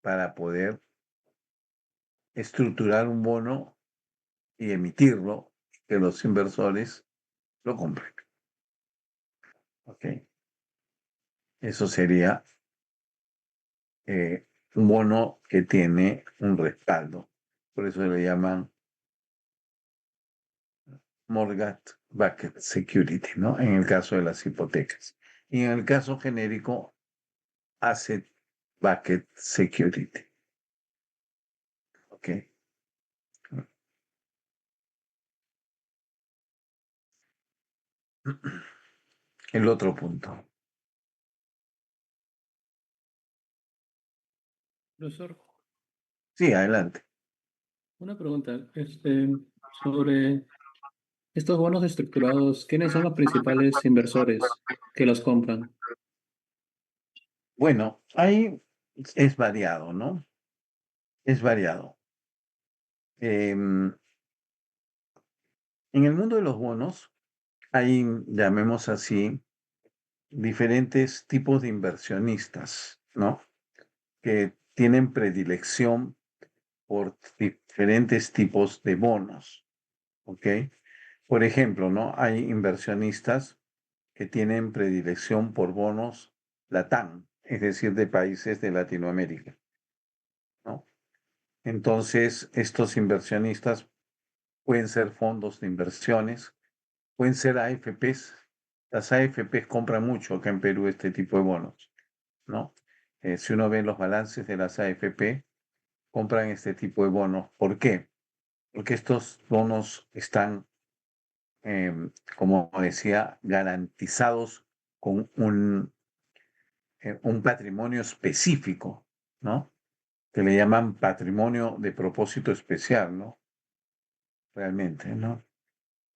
para poder estructurar un bono y emitirlo, que los inversores lo compren. ¿Ok? Eso sería un bono que tiene un respaldo. Por eso le llaman mortgage backed security, ¿no? En el caso de las hipotecas. Y en el caso genérico, asset backed security. ¿Ok? El otro punto. Profesor, Sí, adelante. una pregunta, sobre estos bonos estructurados, ¿quiénes son los principales inversores que los compran? Bueno, ahí es variado, ¿no? Es variado. En el mundo de los bonos hay, llamemos así, diferentes tipos de inversionistas, ¿no? Que tienen predilección por diferentes tipos de bonos, ¿ok? Por ejemplo, ¿no? Hay inversionistas que tienen predilección por bonos LATAM, es decir, de países de Latinoamérica, ¿no? Entonces, estos inversionistas pueden ser fondos de inversiones, pueden ser AFPs. Las AFPs compran mucho acá en Perú este tipo de bonos, ¿no? Si uno ve los balances de las AFP, compran este tipo de bonos. ¿Por qué? Porque estos bonos están, como decía, garantizados con un patrimonio específico, ¿no? Que le llaman patrimonio de propósito especial, ¿no? Realmente, ¿no?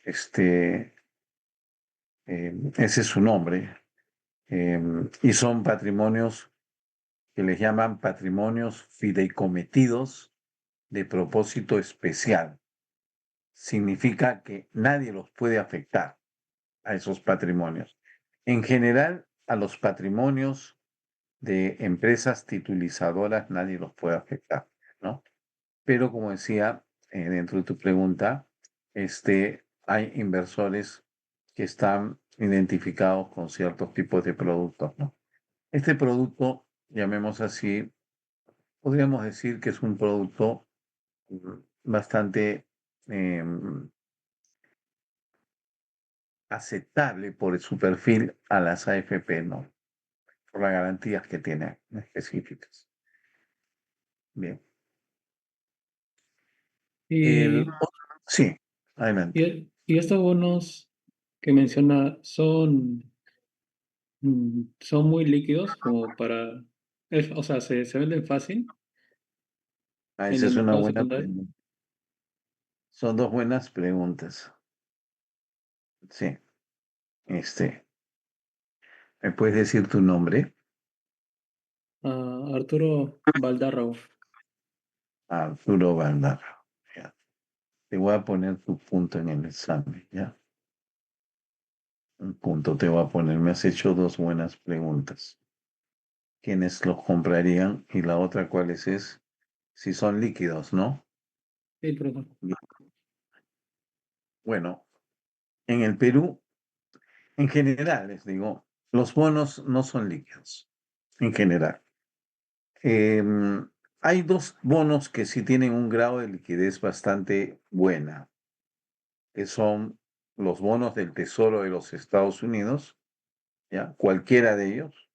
Este, ese es su nombre. Y son patrimonios que les llaman patrimonios fideicometidos de propósito especial. Significa que nadie los puede afectar a esos patrimonios. En general, a los patrimonios de empresas titulizadoras nadie los puede afectar, ¿no? Pero como decía, dentro de tu pregunta, hay inversores que están identificados con ciertos tipos de productos, ¿no? Este producto, llamemos así, podríamos decir que es un producto bastante em, aceptable por su perfil a las AFP, ¿no? Por las garantías que tiene específicas. Bien. Y, Sí, adelante. y estos bonos que menciona son muy líquidos como para, o sea, se venden fácil Ah, en esa el es una mercado buena secundario. pregunta. Son dos buenas preguntas. Sí, este, ¿me puedes decir tu nombre? Arturo Valdarro. Arturo Baldarro. Ya. Te voy a poner tu punto en el examen, ¿ya? Un punto te voy a poner. Me has hecho dos buenas preguntas. ¿Quiénes los comprarían? Y la otra, ¿cuáles es? Si son líquidos, ¿no? Sí, perdón. Bien. Bueno, en el Perú, en general, les digo, los bonos no son líquidos. En general. Em, Hay dos bonos que sí tienen un grado de liquidez bastante buena, que son los bonos del Tesoro de los Estados Unidos, ¿ya? Cualquiera de ellos,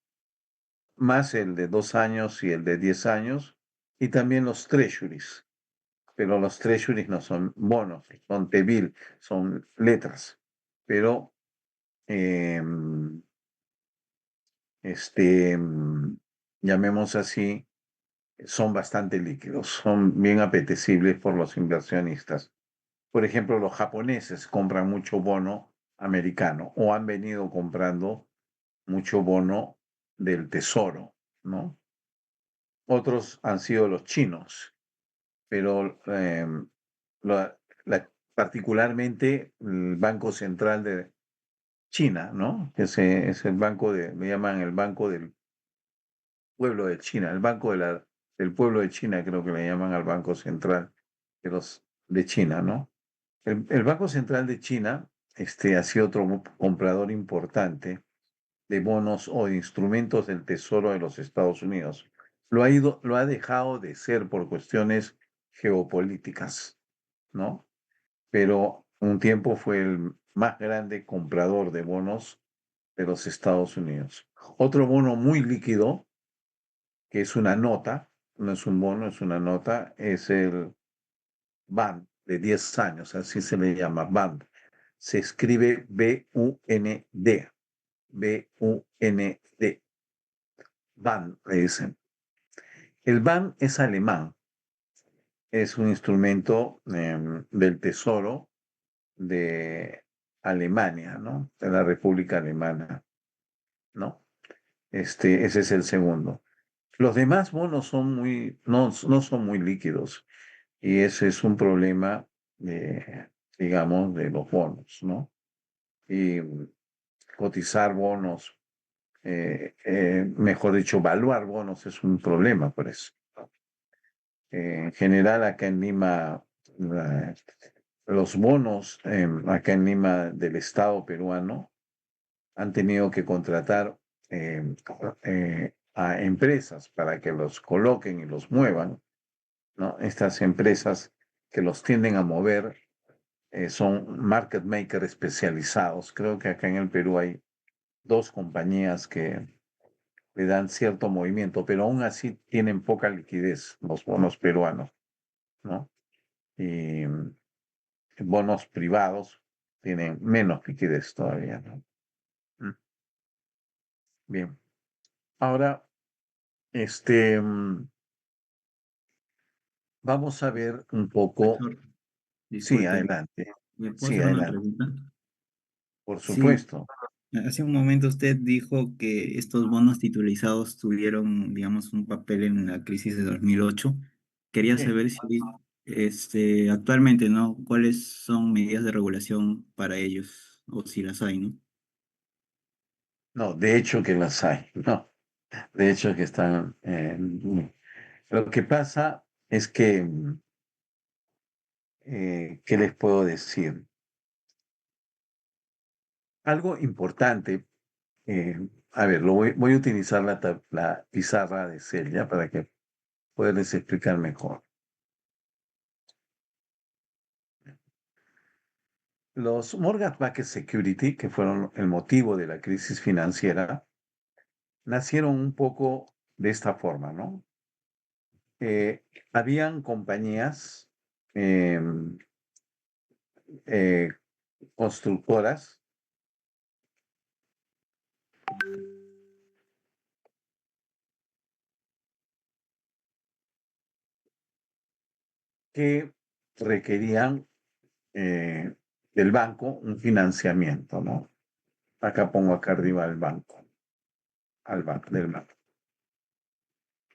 más el de 2 años y el de 10 años, y también los treasuries, pero los treasuries no son bonos, son T-bill, son letras, pero em, este, em, llamemos así, son bastante líquidos, son bien apetecibles por los inversionistas. Por ejemplo, los japoneses compran mucho bono americano o han venido comprando mucho bono del tesoro, ¿no? Otros han sido los chinos, pero particularmente el Banco Central de China, ¿no? Ese es el banco le llaman el Banco del Pueblo de China, el Banco del Pueblo de China, creo que le llaman al Banco Central de China, ¿no? El Banco Central de China, ha sido otro comprador importante de bonos o de instrumentos del Tesoro de los Estados Unidos. Lo ha dejado de ser por cuestiones geopolíticas, ¿no? Pero un tiempo fue el más grande comprador de bonos de los Estados Unidos. Otro bono muy líquido, que es una nota, no es un bono, es una nota, es el BAN de 10 años, así se le llama, BAN. Se escribe B-U-N-D, B-U-N-D, BAN, le dicen. El BAN es alemán, es un instrumento del Tesoro de Alemania, ¿no? De la República Alemana, ¿no? Ese es el segundo. Los demás bonos no son muy líquidos y ese es un problema, digamos, de los bonos, ¿no? Y cotizar bonos, mejor dicho, valuar bonos es un problema por eso. En general, acá en Lima, la- los bonos acá en Lima del Estado peruano han tenido que contratar a empresas para que los coloquen y los muevan, ¿no? Estas empresas que los tienden a mover son market maker especializados. Creo que acá en el Perú hay dos compañías que le dan cierto movimiento, pero aún así tienen poca liquidez los bonos peruanos, ¿no? Y bonos privados tienen menos liquidez todavía, ¿no? Mm, Bien. Ahora, este, mm, vamos a ver un poco. Profesor, Sí, disculpe, adelante. ¿me puedo Sí, hacer una adelante. pregunta? Por Sí, supuesto. hace un momento usted dijo que estos bonos titulizados tuvieron, digamos, un papel en la crisis de 2008. Quería Sí. saber si, actualmente, ¿no? ¿Cuáles son medidas de regulación para ellos? O si las hay, ¿no? No, de hecho que las hay, no. De hecho que están. Lo que pasa es que ¿qué les puedo decir? Algo importante, a ver, voy a utilizar la pizarra de Celia para que poderles explicar mejor. Los mortgage-backed security, que fueron el motivo de la crisis financiera, nacieron un poco de esta forma, ¿no? Habían compañías em, eh, constructoras que requerían del banco un financiamiento, ¿no? Acá pongo acá arriba el banco, del banco.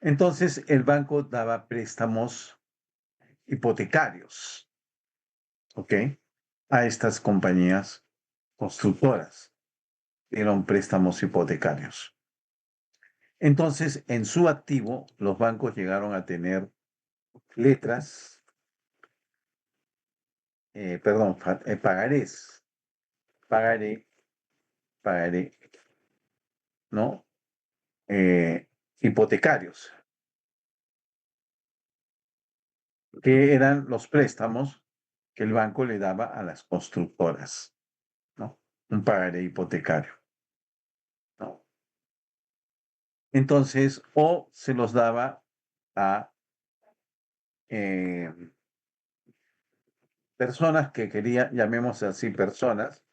Entonces el banco daba préstamos hipotecarios, ¿ok? A estas compañías constructoras. Dieron préstamos hipotecarios. Entonces, en su activo, los bancos llegaron a tener letras, perdón, pagarés, pagaré, pagaré, ¿no? Hipotecarios, que eran los préstamos que el banco le daba a las constructoras, ¿no? Un pagaré hipotecario, ¿no? Entonces, o se los daba a eh, personas que querían, llamemos así, personas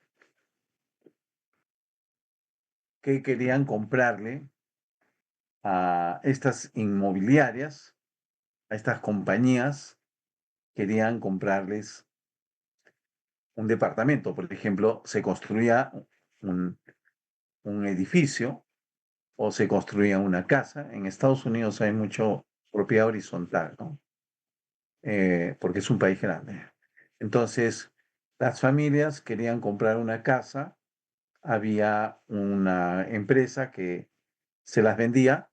que querían comprarle a estas inmobiliarias, a estas compañías, querían comprarles un departamento. Por ejemplo, se construía un, un edificio o se construía una casa. En Estados Unidos hay mucho propiedad horizontal, ¿no? Porque es un país grande. Entonces, las familias querían comprar una casa, había una empresa que se las vendía,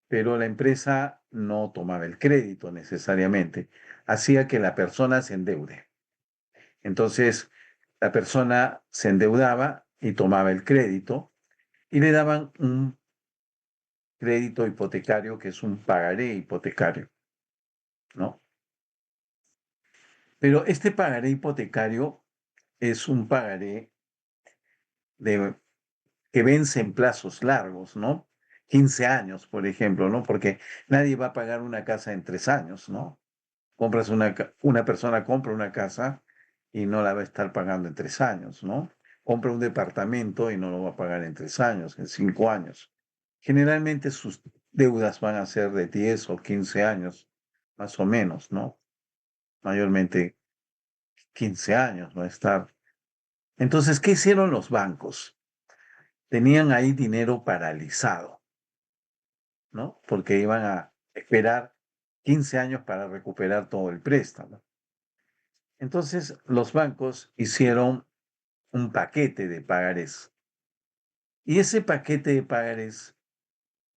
pero la empresa no tomaba el crédito necesariamente, hacía que la persona se endeude. Entonces, la persona se endeudaba y tomaba el crédito y le daban un crédito hipotecario que es un pagaré hipotecario, ¿no? Pero este pagaré hipotecario es un pagaré de, que vence en plazos largos, ¿no? 15 años, por ejemplo, ¿no? Porque nadie va a pagar una casa en 3 años, ¿no? Una persona compra una casa y no la va a estar pagando en 3 años, ¿no? Compra un departamento y no lo va a pagar en 3 años, en 5 años. Generalmente sus deudas van a ser de 10 o 15 años, más o menos, ¿no? Mayormente 15 años va a estar. Entonces, ¿qué hicieron los bancos? Tenían ahí dinero paralizado, ¿no? Porque iban a esperar 15 años para recuperar todo el préstamo. Entonces, los bancos hicieron un paquete de pagarés y ese paquete de pagarés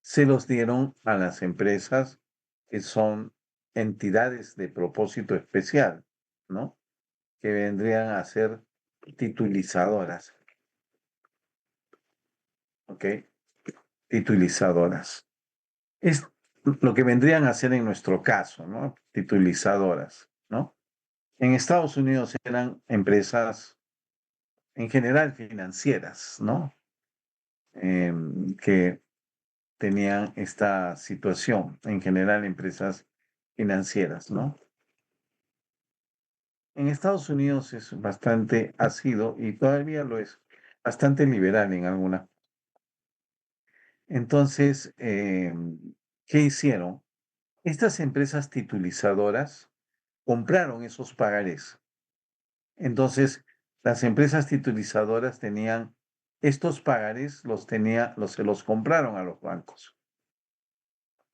se los dieron a las empresas que son entidades de propósito especial, ¿no? Que vendrían a ser titulizadoras, ¿ok? Titulizadoras. Es lo que vendrían a ser en nuestro caso, ¿no? Titulizadoras, ¿no? En Estados Unidos eran empresas en general financieras, ¿no? Que tenían esta situación, en general empresas financieras, ¿no? En Estados Unidos es bastante, ha sido y todavía lo es, bastante liberal en alguna. Entonces, ¿qué hicieron? Estas empresas titulizadoras compraron esos pagarés. Entonces, las empresas titulizadoras tenían estos pagarés, se los compraron a los bancos,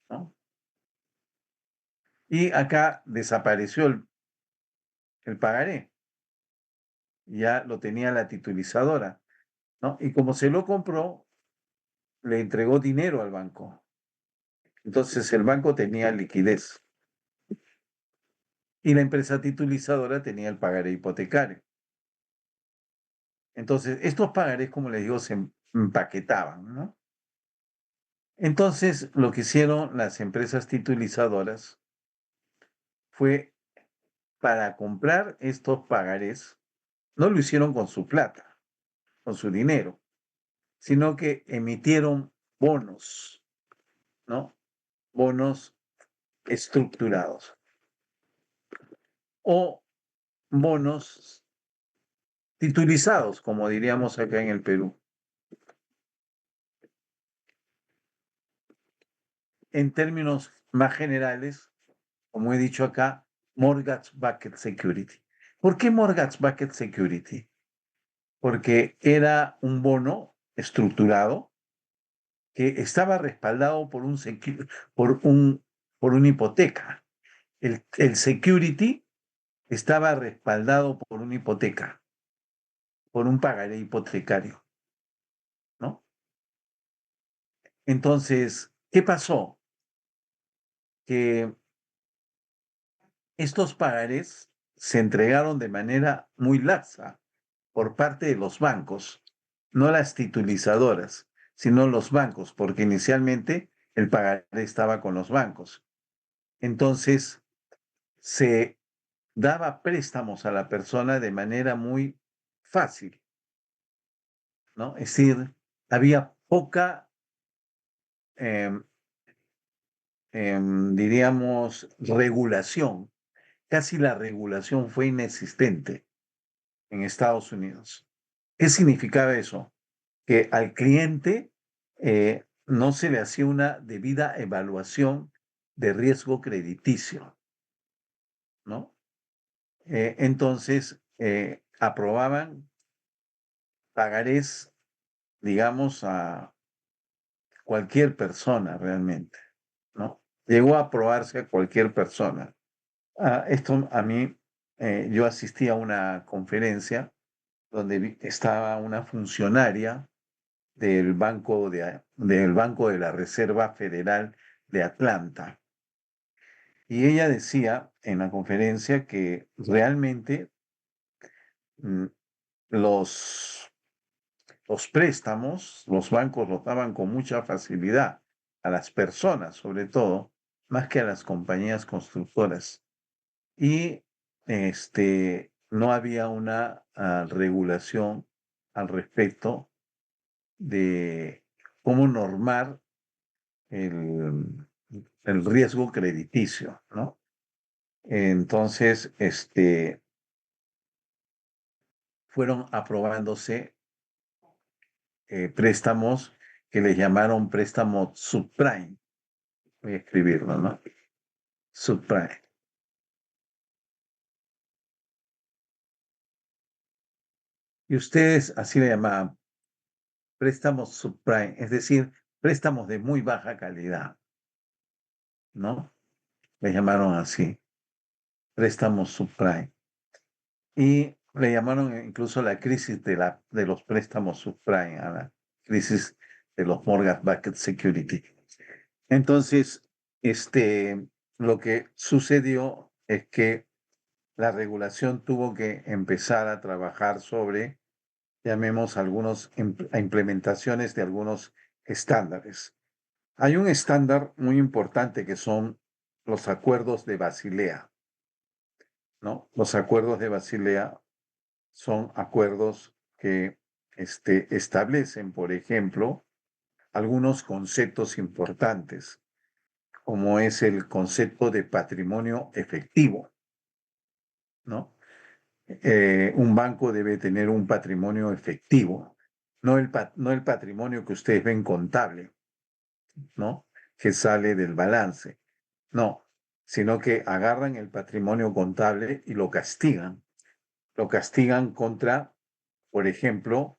¿no? Y acá desapareció el pagaré, ya lo tenía la titulizadora, ¿no? Y como se lo compró, le entregó dinero al banco. Entonces el banco tenía liquidez. y la empresa titulizadora tenía el pagaré hipotecario. Entonces, estos pagarés, como les digo, se empaquetaban, ¿no? Entonces, lo que hicieron las empresas titulizadoras fue para comprar estos pagarés, no lo hicieron con su plata, con su dinero, sino que emitieron bonos, ¿no? Bonos estructurados o bonos titulizados, como diríamos acá en el Perú. En términos más generales, como he dicho acá, mortgage-backed security. ¿Por qué mortgage-backed security? Porque era un bono estructurado que estaba respaldado por por una hipoteca. El security estaba respaldado por una hipoteca, por un pagaré hipotecario, ¿no? Entonces, ¿qué pasó? Que estos pagarés se entregaron de manera muy laxa por parte de los bancos, no las titulizadoras, sino los bancos, porque inicialmente el pagaré estaba con los bancos. Entonces, se daba préstamos a la persona de manera muy fácil, ¿no? Es decir, había poca, em, diríamos, regulación. Casi la regulación fue inexistente en Estados Unidos. ¿Qué significaba eso? Que al cliente no se le hacía una debida evaluación de riesgo crediticio, ¿no? Entonces, aprobaban pagarés, digamos, a cualquier persona realmente, ¿no? Llegó a aprobarse a cualquier persona. Esto a mí, yo asistí a una conferencia donde estaba una funcionaria del Banco de la Reserva Federal de Atlanta. Y ella decía en la conferencia que realmente mm, los, los préstamos, los bancos los daban con mucha facilidad a las personas, sobre todo, más que a las compañías constructoras. Y no había una regulación al respecto de cómo normar el, el riesgo crediticio, ¿no? Entonces, fueron aprobándose préstamos que le llamaron préstamo subprime. Voy a escribirlo, ¿no? Subprime. Y ustedes así le llamaban préstamos subprime, es decir, préstamos de muy baja calidad, ¿no? Le llamaron así, préstamos subprime. Y le llamaron incluso la crisis de los préstamos subprime, a la crisis de los mortgage-backed security. Entonces, lo que sucedió es que la regulación tuvo que empezar a trabajar sobre, llamemos algunos, implementaciones de algunos estándares. Hay un estándar muy importante que son los acuerdos de Basilea, ¿no? Los acuerdos de Basilea son acuerdos que establecen, por ejemplo, algunos conceptos importantes, como es el concepto de patrimonio efectivo, ¿no? Un banco debe tener un patrimonio efectivo, no el patrimonio que ustedes ven contable, ¿no? Que sale del balance. No, sino que agarran el patrimonio contable y lo castigan. Lo castigan contra, por ejemplo,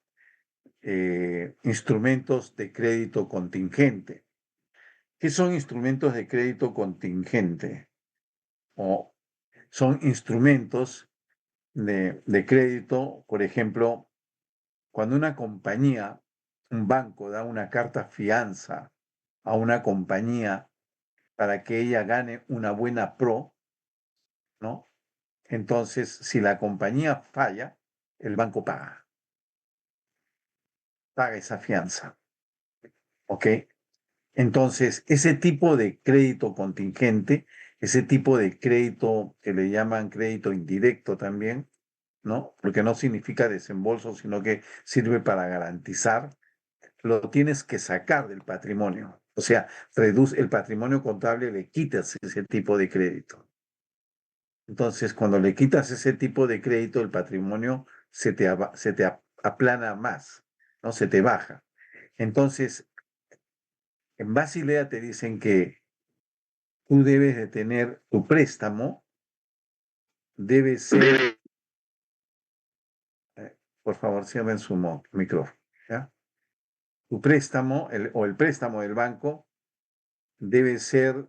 instrumentos de crédito contingente. ¿Qué son instrumentos de crédito contingente? O son instrumentos de crédito, por ejemplo, cuando una compañía, un banco da una carta fianza a una compañía para que ella gane una buena pro, ¿no? Entonces, si la compañía falla, el banco paga esa fianza. ¿Ok? Entonces, ese tipo de crédito contingente, ese tipo de crédito que le llaman crédito indirecto también, ¿no? Porque no significa desembolso, sino que sirve para garantizar, lo tienes que sacar del patrimonio. O sea, reduce el patrimonio contable, le quitas ese tipo de crédito. Entonces, cuando le quitas ese tipo de crédito, el patrimonio se te aplana más, ¿no? Se te baja. Entonces, en Basilea te dicen que tú debes de tener tu préstamo, debe ser, por favor, cierren su micrófono, ¿ya? Tu préstamo o el préstamo del banco debe ser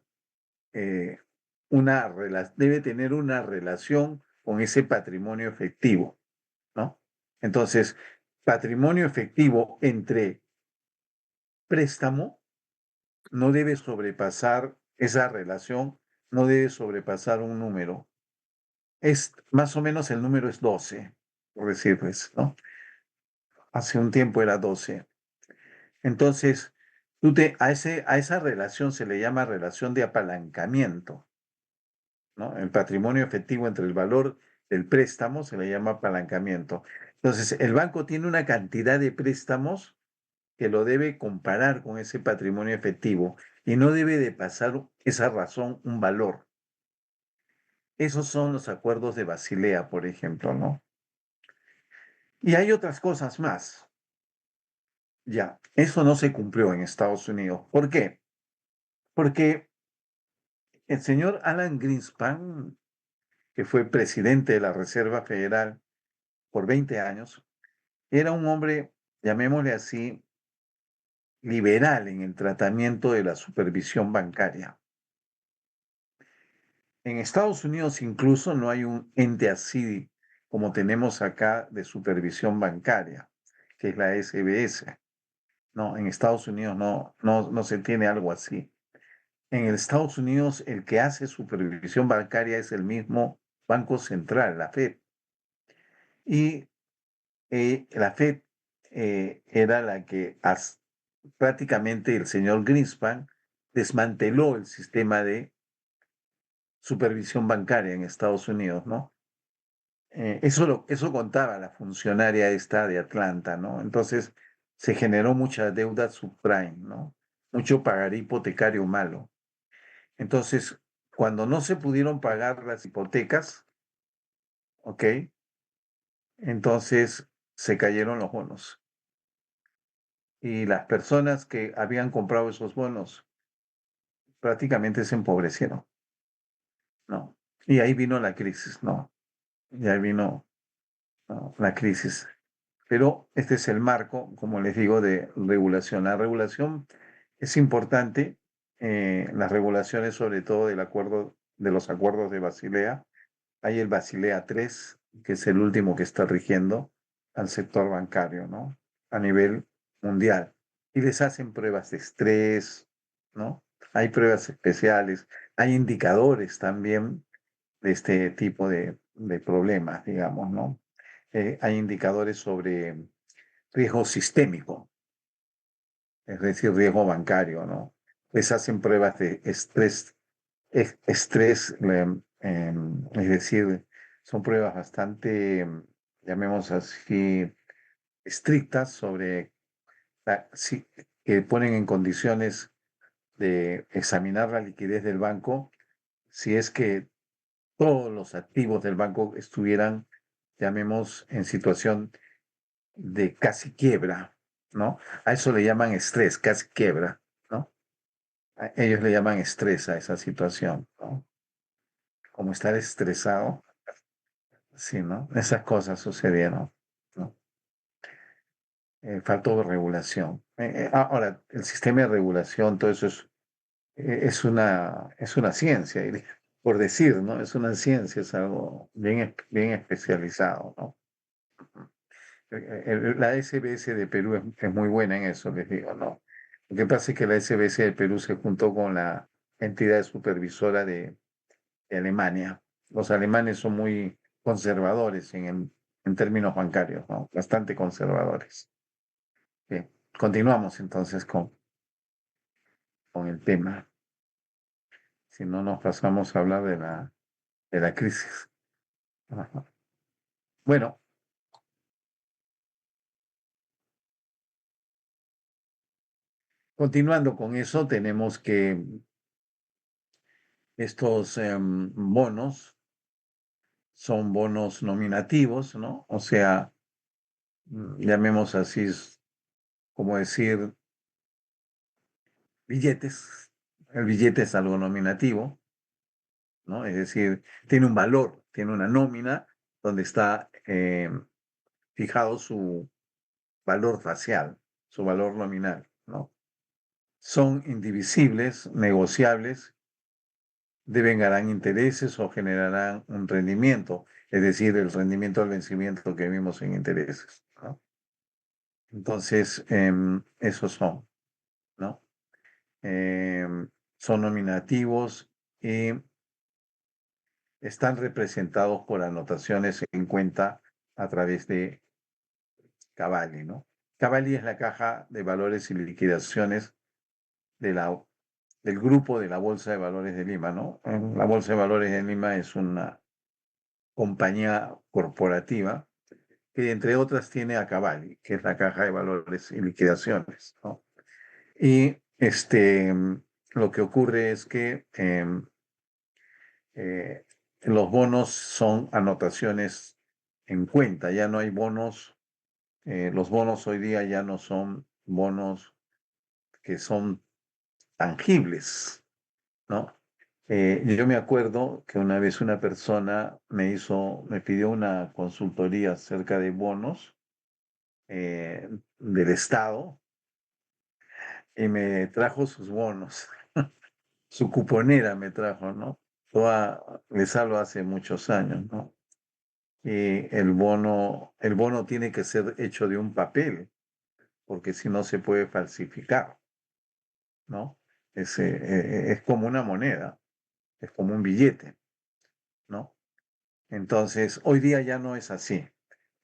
debe tener una relación con ese patrimonio efectivo, ¿no? Entonces, patrimonio efectivo entre préstamo no debe sobrepasar esa relación, no debe sobrepasar un número. Es más o menos el número es 12, por decir pues, ¿no? Hace un tiempo era 12. Entonces, a esa relación se le llama relación de apalancamiento, ¿no? El patrimonio efectivo entre el valor del préstamo se le llama apalancamiento. Entonces, el banco tiene una cantidad de préstamos que lo debe comparar con ese patrimonio efectivo y no debe de pasar esa razón un valor. Esos son los acuerdos de Basilea, por ejemplo, ¿no? Y hay otras cosas más. Ya, eso no se cumplió en Estados Unidos. ¿Por qué? Porque el señor Alan Greenspan, que fue presidente de la Reserva Federal por 20 años, era un hombre, llamémosle así, liberal en el tratamiento de la supervisión bancaria. En Estados Unidos incluso no hay un ente así como tenemos acá de supervisión bancaria, que es la SBS. No, en Estados Unidos no se tiene algo así. En Estados Unidos el que hace supervisión bancaria es el mismo Banco Central, la Fed. Y la Fed era la que prácticamente el señor Greenspan desmanteló el sistema de supervisión bancaria en Estados Unidos, ¿no? Eso contaba la funcionaria esta de Atlanta, ¿no? Entonces se generó mucha deuda subprime, ¿no? Mucho pagar hipotecario malo. Entonces, cuando no se pudieron pagar las hipotecas, ¿ok? Entonces se cayeron los bonos. Y las personas que habían comprado esos bonos prácticamente se empobrecieron, ¿no? Y ahí vino la crisis, ¿no? Y ahí vino, ¿no?, la crisis. Pero este es el marco, como les digo, de regulación. La regulación es importante, las regulaciones sobre todo de los acuerdos de Basilea. Hay el Basilea III, que es el último que está rigiendo al sector bancario, ¿no? A nivel mundial. Y les hacen pruebas de estrés, ¿no? Hay pruebas especiales, hay indicadores también de este tipo de problemas, digamos, ¿no? Hay indicadores sobre riesgo sistémico, es decir, riesgo bancario, ¿no? Les hacen pruebas de estrés, es decir, son pruebas bastante, llamemos así, estrictas sobre que ponen en condiciones de examinar la liquidez del banco si es que todos los activos del banco estuvieran, llamemos, en situación de casi quiebra, ¿no? A eso le llaman estrés, casi quiebra, ¿no? Ellos le llaman estrés a esa situación, ¿no? Como estar estresado, sí, ¿no? Esas cosas sucedieron, ¿no? Faltó de regulación. Ahora, el sistema de regulación, todo eso es una ciencia, por decir, ¿no? Es una ciencia, es algo bien especializado, ¿no? La SBS de Perú es muy buena en eso, les digo, ¿no? Lo que pasa es que la SBS de Perú se juntó con la entidad supervisora de Alemania, Los alemanes son muy conservadores en términos bancarios, ¿no? Bastante conservadores. Bien, continuamos entonces con el tema. Si no nos pasamos a hablar de la crisis. Ajá. Bueno, continuando con eso, tenemos que estos bonos son bonos nominativos, ¿no? O sea, llamemos así, como decir, billetes. El billete es algo nominativo, ¿no? Es decir, tiene un valor, tiene una nómina donde está fijado su valor facial, su valor nominal, ¿no? Son indivisibles, negociables, devengarán intereses o generarán un rendimiento, es decir, el rendimiento del vencimiento que vimos en intereses, ¿no? Entonces, esos son, ¿no? Son nominativos y están representados por anotaciones en cuenta a través de Cavalli, ¿no? Cavalli es la caja de valores y liquidaciones de del grupo de la Bolsa de Valores de Lima, ¿no? La Bolsa de Valores de Lima es una compañía corporativa que entre otras tiene a Cavalli, que es la caja de valores y liquidaciones, ¿no? Y lo que ocurre es que eh, los bonos son anotaciones en cuenta, ya no hay bonos, los bonos hoy día ya no son bonos que son tangibles, ¿no? Yo me acuerdo que una vez una persona me pidió una consultoría acerca de bonos del Estado y me trajo sus bonos, su cuponera me trajo, ¿no? Les hablo hace muchos años, ¿no? Y el bono tiene que ser hecho de un papel, porque si no se puede falsificar, ¿no? Es como una moneda, es como un billete, ¿no? Entonces, hoy día ya no es así.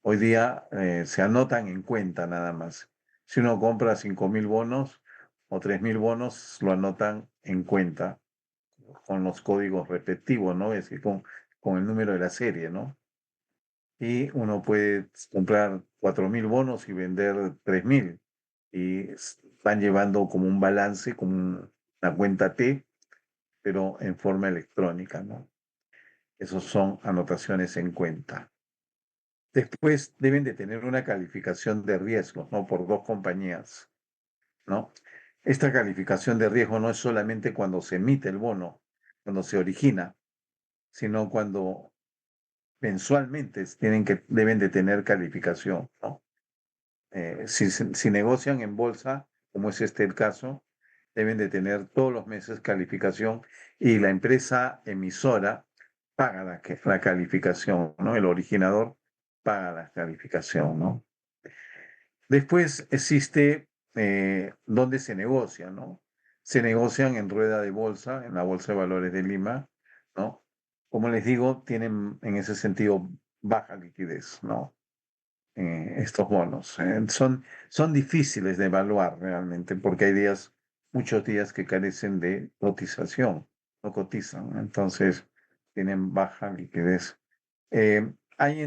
Hoy día se anotan en cuenta nada más. Si uno compra 5.000 bonos o 3.000 bonos, lo anotan en cuenta con los códigos respectivos, ¿no? Es decir, con el número de la serie, ¿no? Y uno puede comprar 4.000 bonos y vender 3.000. Y van llevando como un balance, como una cuenta T, pero en forma electrónica, ¿no? Esos son anotaciones en cuenta. Después deben de tener una calificación de riesgo, ¿no? Por dos compañías, ¿no? Esta calificación de riesgo no es solamente cuando se emite el bono, cuando se origina, sino cuando mensualmente deben de tener calificación, ¿no? Si negocian en bolsa, como es este el caso, deben de tener todos los meses calificación y la empresa emisora paga la calificación, ¿no? El originador paga la calificación, ¿no? Después existe donde se negocia, ¿no? Se negocian en rueda de bolsa, en la Bolsa de Valores de Lima, ¿no? Como les digo, tienen en ese sentido baja liquidez, ¿no? Estos bonos. Son difíciles de evaluar realmente porque hay muchos días que carecen de cotización, no cotizan, entonces tienen baja liquidez. Hay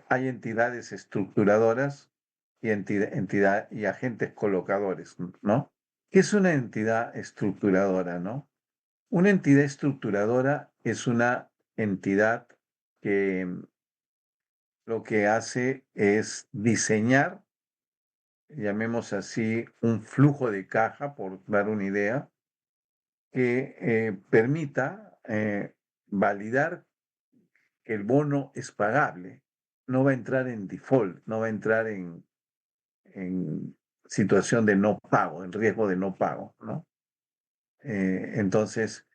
entidades estructuradoras y y agentes colocadores, ¿no? ¿Qué es una entidad estructuradora, no? Una entidad estructuradora es una entidad que lo que hace es diseñar, llamemos así, un flujo de caja, por dar una idea, que permita validar que el bono es pagable, no va a entrar en default, no va a entrar en situación de no pago, en riesgo de no pago, ¿no? Entonces,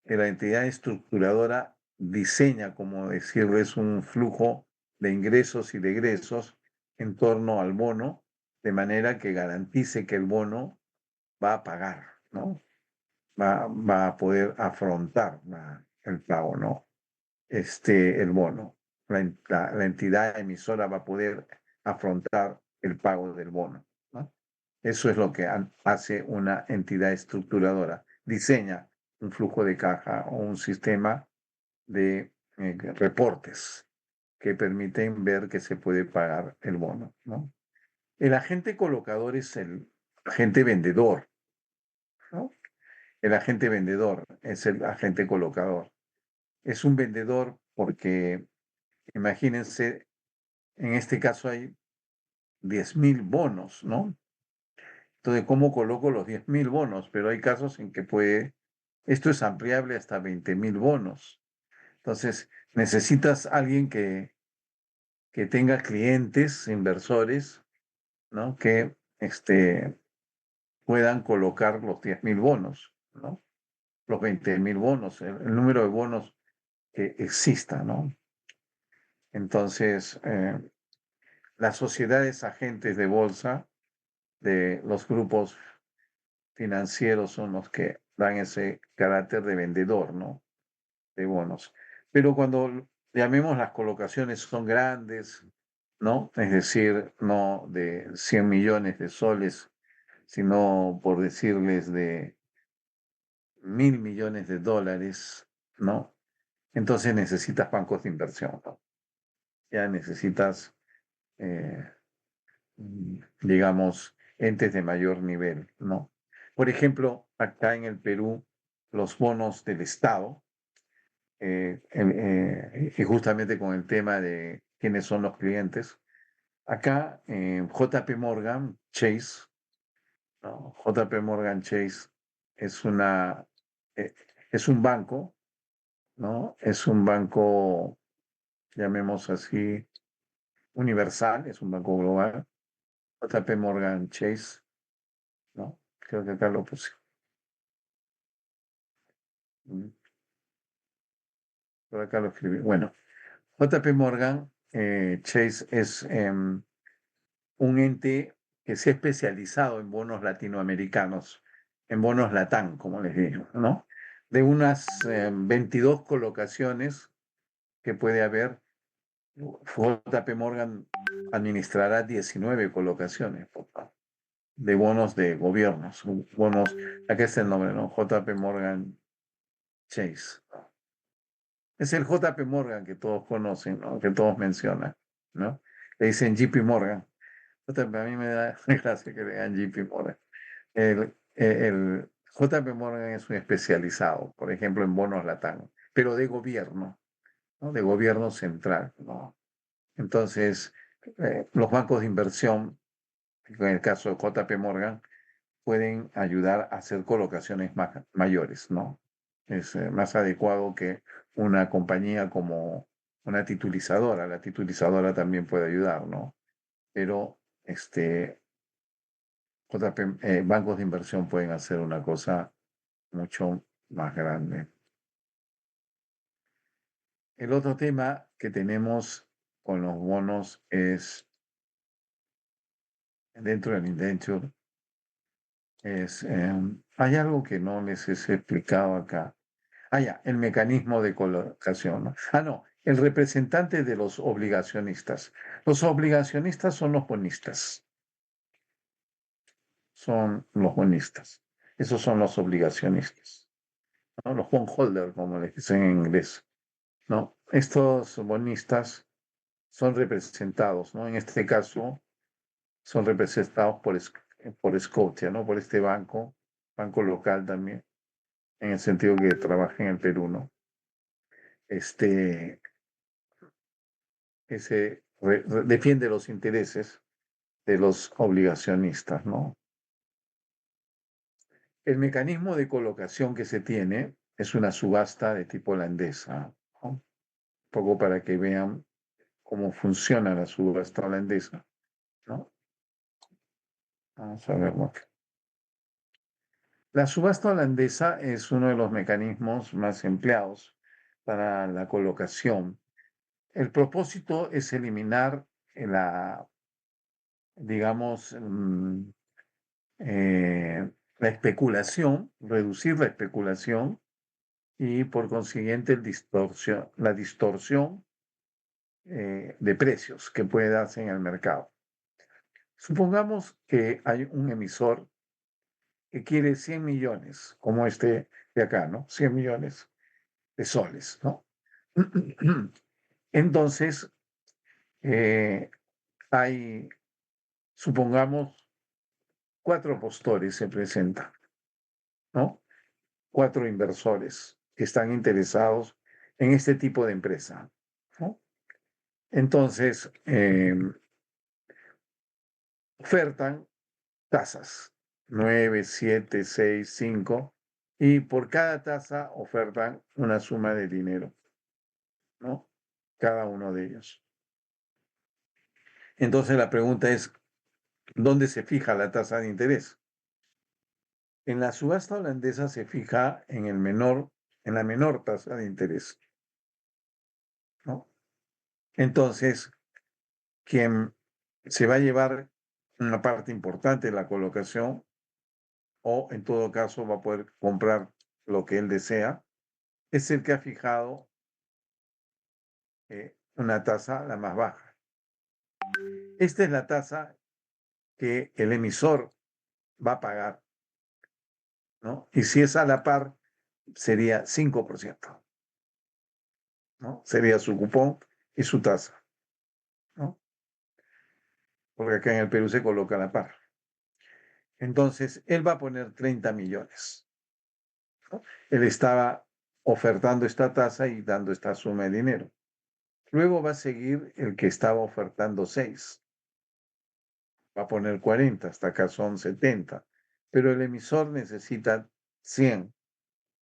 la entidad estructuradora diseña, como decirles, un flujo de ingresos y de egresos en torno al bono, de manera que garantice que el bono va a pagar, ¿no? Va a poder afrontar el pago, ¿no? el bono. La entidad emisora va a poder afrontar el pago del bono, ¿no? Eso es lo que hace una entidad estructuradora. Diseña un flujo de caja o un sistema de reportes que permiten ver que se puede pagar el bono, ¿no? El agente colocador es el agente vendedor, ¿no? El agente vendedor es el agente colocador. Es un vendedor porque, imagínense, en este caso hay 10.000 bonos, ¿no? Entonces, ¿cómo coloco los 10.000 bonos? Pero hay casos en que esto es ampliable hasta 20.000 bonos. Entonces, necesitas alguien que tenga clientes, inversores, ¿no? Que puedan colocar los 10.000 bonos, ¿no? Los 20.000 bonos, el número de bonos que exista, ¿no? Entonces, las sociedades agentes de bolsa de los grupos financieros son los que dan ese carácter de vendedor, ¿no? De bonos. Pero cuando llamemos las colocaciones son grandes, ¿no? Es decir, no de 100 millones de soles, sino por decirles de 1.000 millones de dólares, ¿no? Entonces necesitas bancos de inversión, ¿no? Ya necesitas, eh, digamos, entes de mayor nivel, ¿no? Por ejemplo, acá en el Perú, los bonos del Estado, y justamente con el tema de quiénes son los clientes, acá JP Morgan Chase, ¿no? JP Morgan Chase es eh, es un banco, ¿no? Es un banco, llamemos así, universal, es un banco global. JP Morgan Chase, ¿no? Creo que acá lo puse. Mm, Por acá lo escribí. Bueno, JP Morgan Chase es un ente que se ha especializado en bonos latinoamericanos, en bonos LATAM, como les digo, ¿no? De unas 22 colocaciones que puede haber, JP Morgan administrará 19 colocaciones de bonos de gobiernos, bonos, acá está el nombre, ¿no? JP Morgan Chase. Es el JP Morgan que todos conocen, ¿no? Que todos mencionan, ¿no? Le dicen JP Morgan. A mí me da gracia que le digan JP Morgan. El JP Morgan es un especializado, por ejemplo, en bonos LATAM, pero de gobierno, ¿no? De gobierno central, ¿no? Entonces, los bancos de inversión, en el caso de JP Morgan, pueden ayudar a hacer colocaciones mayores, ¿no? Es más adecuado que una compañía como una titulizadora. La titulizadora también puede ayudar, ¿no? Pero bancos de inversión pueden hacer una cosa mucho más grande. El otro tema que tenemos con los bonos es, dentro del indenture, hay algo que no les he explicado acá. Ya, el mecanismo de colocación, ¿no? No, el representante de los obligacionistas. Los obligacionistas son los bonistas. Son los bonistas. Esos son los obligacionistas, ¿no? Los bondholders, como les dicen en inglés, ¿no? Estos bonistas son representados, ¿no? En este caso, son representados por Scotia, ¿no? Por este banco local también, en el sentido que trabaja en el Perú, ¿no? Defiende los intereses de los obligacionistas, ¿no? El mecanismo de colocación que se tiene es una subasta de tipo holandesa, ¿no? Un poco para que vean cómo funciona la subasta holandesa, ¿no? Vamos a verlo. La subasta holandesa es uno de los mecanismos más empleados para la colocación. El propósito es eliminar digamos, la especulación, reducir la especulación y por consiguiente la distorsión de precios que puede darse en el mercado. Supongamos que hay un emisor que quiere 100 millones, como este de acá, ¿no? 100 millones de soles, ¿no? Entonces, hay, supongamos, 4 postores se presentan, ¿no? 4 inversores que están interesados en este tipo de empresa, ¿no? Entonces, ofertan tasas, 9, 7, 6, 5, y por cada tasa ofertan una suma de dinero, ¿no? Cada uno de ellos. Entonces la pregunta es, ¿dónde se fija la tasa de interés? En la subasta holandesa se fija en la menor tasa de interés, ¿no? Entonces, quien se va a llevar una parte importante de la colocación, o en todo caso va a poder comprar lo que él desea, es el que ha fijado una tasa la más baja. Esta es la tasa que el emisor va a pagar, ¿no? Y si es a la par, sería 5%, ¿no? Sería su cupón y su tasa, ¿no? Porque acá en el Perú se coloca a la par. Entonces, él va a poner 30 millones, ¿no? Él estaba ofertando esta tasa y dando esta suma de dinero. Luego va a seguir el que estaba ofertando 6. Va a poner 40, hasta acá son 70. Pero el emisor necesita 100.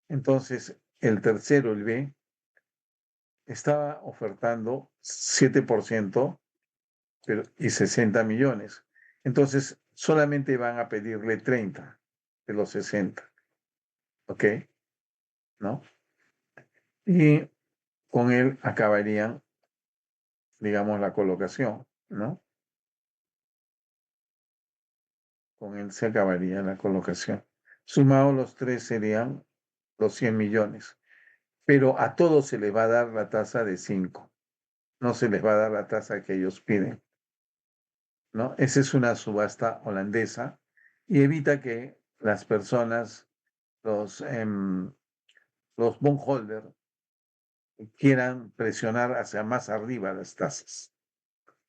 Entonces, el tercero, el B, estaba ofertando 7%, y 60 millones. Entonces, solamente van a pedirle 30 de los 60. ¿Ok? ¿No? Y con él acabarían, digamos, la colocación, ¿no? Con él se acabaría la colocación. Sumados los 3 serían los 100 millones. Pero a todos se les va a dar la tasa de 5. No se les va a dar la tasa que ellos piden, ¿no? Esa es una subasta holandesa y evita que las personas, los bondholders, quieran presionar hacia más arriba las tasas,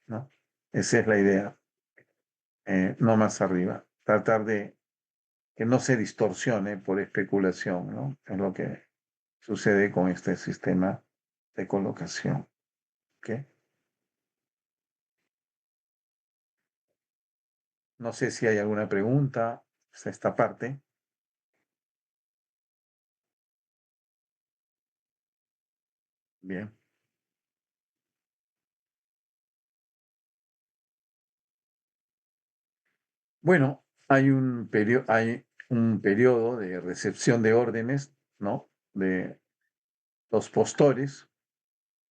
¿no? Esa es la idea, no más arriba. Tratar de que no se distorsione por especulación, ¿no? Es lo que sucede con este sistema de colocación. ¿Ok? No sé si hay alguna pregunta hasta esta parte. Bien. Bueno, hay un periodo de recepción de órdenes, ¿no? De los postores,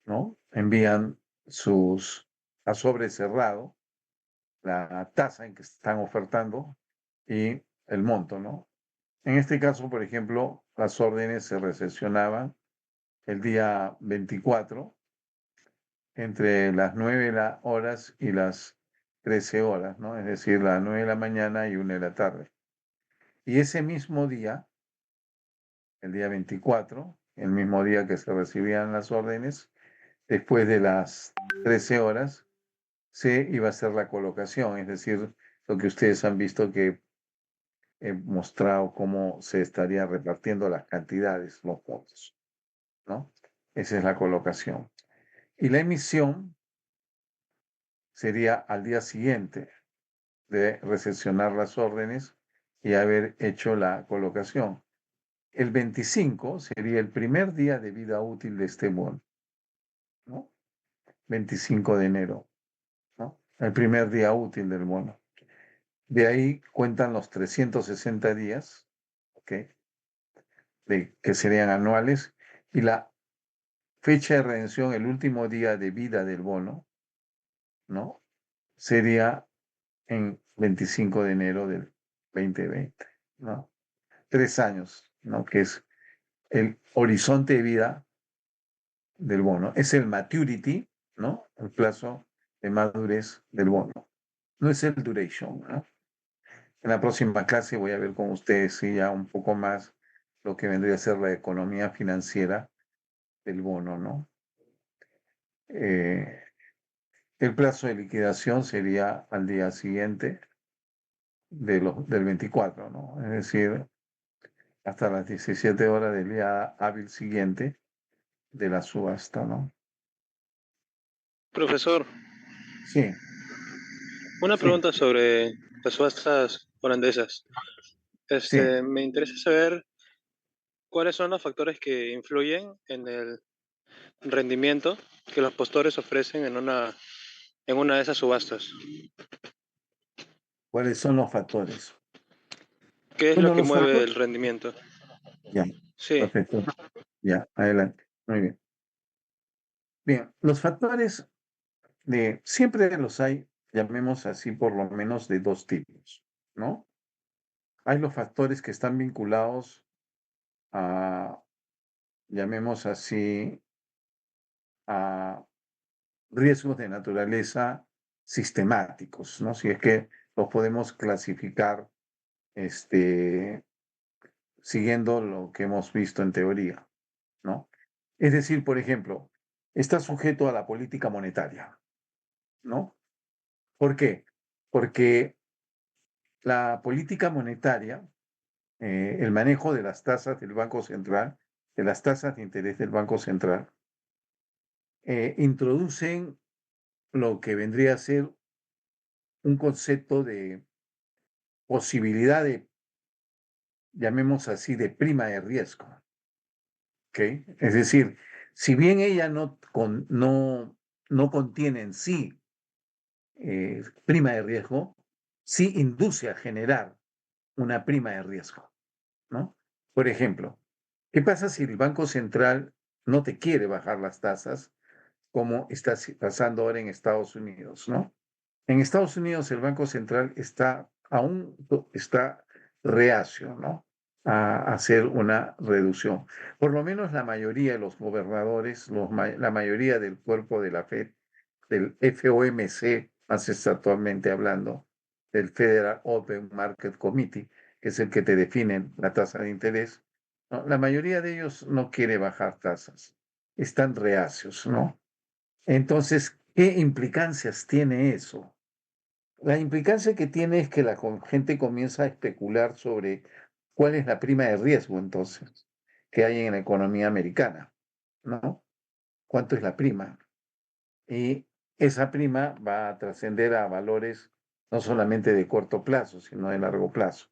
¿no? Envían a sobre cerrado la tasa en que están ofertando y el monto, ¿no? En este caso, por ejemplo, las órdenes se recepcionaban el día 24 entre las 9 horas y las 13 horas, ¿no? Es decir, las 9 de la mañana y 1 de la tarde. Y ese mismo día, el día 24, el mismo día que se recibían las órdenes, después de las 13 horas, se iba a hacer la colocación, es decir, lo que ustedes han visto que he mostrado cómo se estaría repartiendo las cantidades, los puntos, ¿no? Esa es la colocación. Y la emisión sería al día siguiente de recepcionar las órdenes y haber hecho la colocación. El 25 sería el primer día de vida útil de este bono, ¿no? 25 de enero, ¿no? El primer día útil del bono. De ahí cuentan los 360 días, ¿ok? Que serían anuales, y la fecha de redención, el último día de vida del bono, ¿no? Sería en 25 de enero del 2020, ¿no? 3 años, ¿no? Que es el horizonte de vida del bono, es el maturity, ¿no? El plazo de madurez del bono. No es el duration, ¿no? En la próxima clase voy a ver con ustedes sí, ya un poco más lo que vendría a ser la economía financiera del bono, ¿no? Eh, el plazo de liquidación sería al día siguiente del 24, ¿no? Es decir, hasta las 17 horas del día hábil siguiente de la subasta, ¿no? Profesor, Sí, una sí, pregunta sobre las subastas holandesas. sí. Me interesa saber cuáles son los factores que influyen en el rendimiento que los postores ofrecen en una de esas subastas. ¿Cuáles son los factores? ¿Qué es lo Bueno, que los mueve factores. el rendimiento? Ya, Sí, perfecto. Ya, adelante. Muy bien. Bien, los factores siempre los hay, llamemos así, por lo menos de dos tipos, ¿no? Hay los factores que están vinculados a, llamemos así, a riesgos de naturaleza sistemáticos, ¿no? Si es que los podemos clasificar, este, siguiendo lo que hemos visto en teoría, ¿no? Es decir, por ejemplo, está sujeto a la política monetaria, ¿no? ¿Por qué? Porque la política monetaria, el manejo de las tasas del Banco Central, de las tasas de interés del Banco Central, introducen lo que vendría a ser un concepto de posibilidad de, llamemos así, de prima de riesgo. ¿Ok? Es decir, si bien ella no contiene en sí prima de riesgo, sí induce a generar una prima de riesgo, ¿no? Por ejemplo, ¿qué pasa si el Banco Central no te quiere bajar las tasas, como está pasando ahora en Estados Unidos, ¿no? En Estados Unidos el Banco Central está reacio, ¿no? A hacer una reducción. Por lo menos la mayoría de los gobernadores, la mayoría del cuerpo de la Fed, del FOMC, más exactamente hablando, del Federal Open Market Committee, que es el que te define la tasa de interés, ¿no? La mayoría de ellos no quiere bajar tasas, están reacios, ¿no? Entonces, ¿qué implicancias tiene eso? La implicancia que tiene es que la gente comienza a especular sobre cuál es la prima de riesgo entonces que hay en la economía americana, ¿no? ¿Cuánto es la prima? Y esa prima va a trascender a valores no solamente de corto plazo, sino de largo plazo.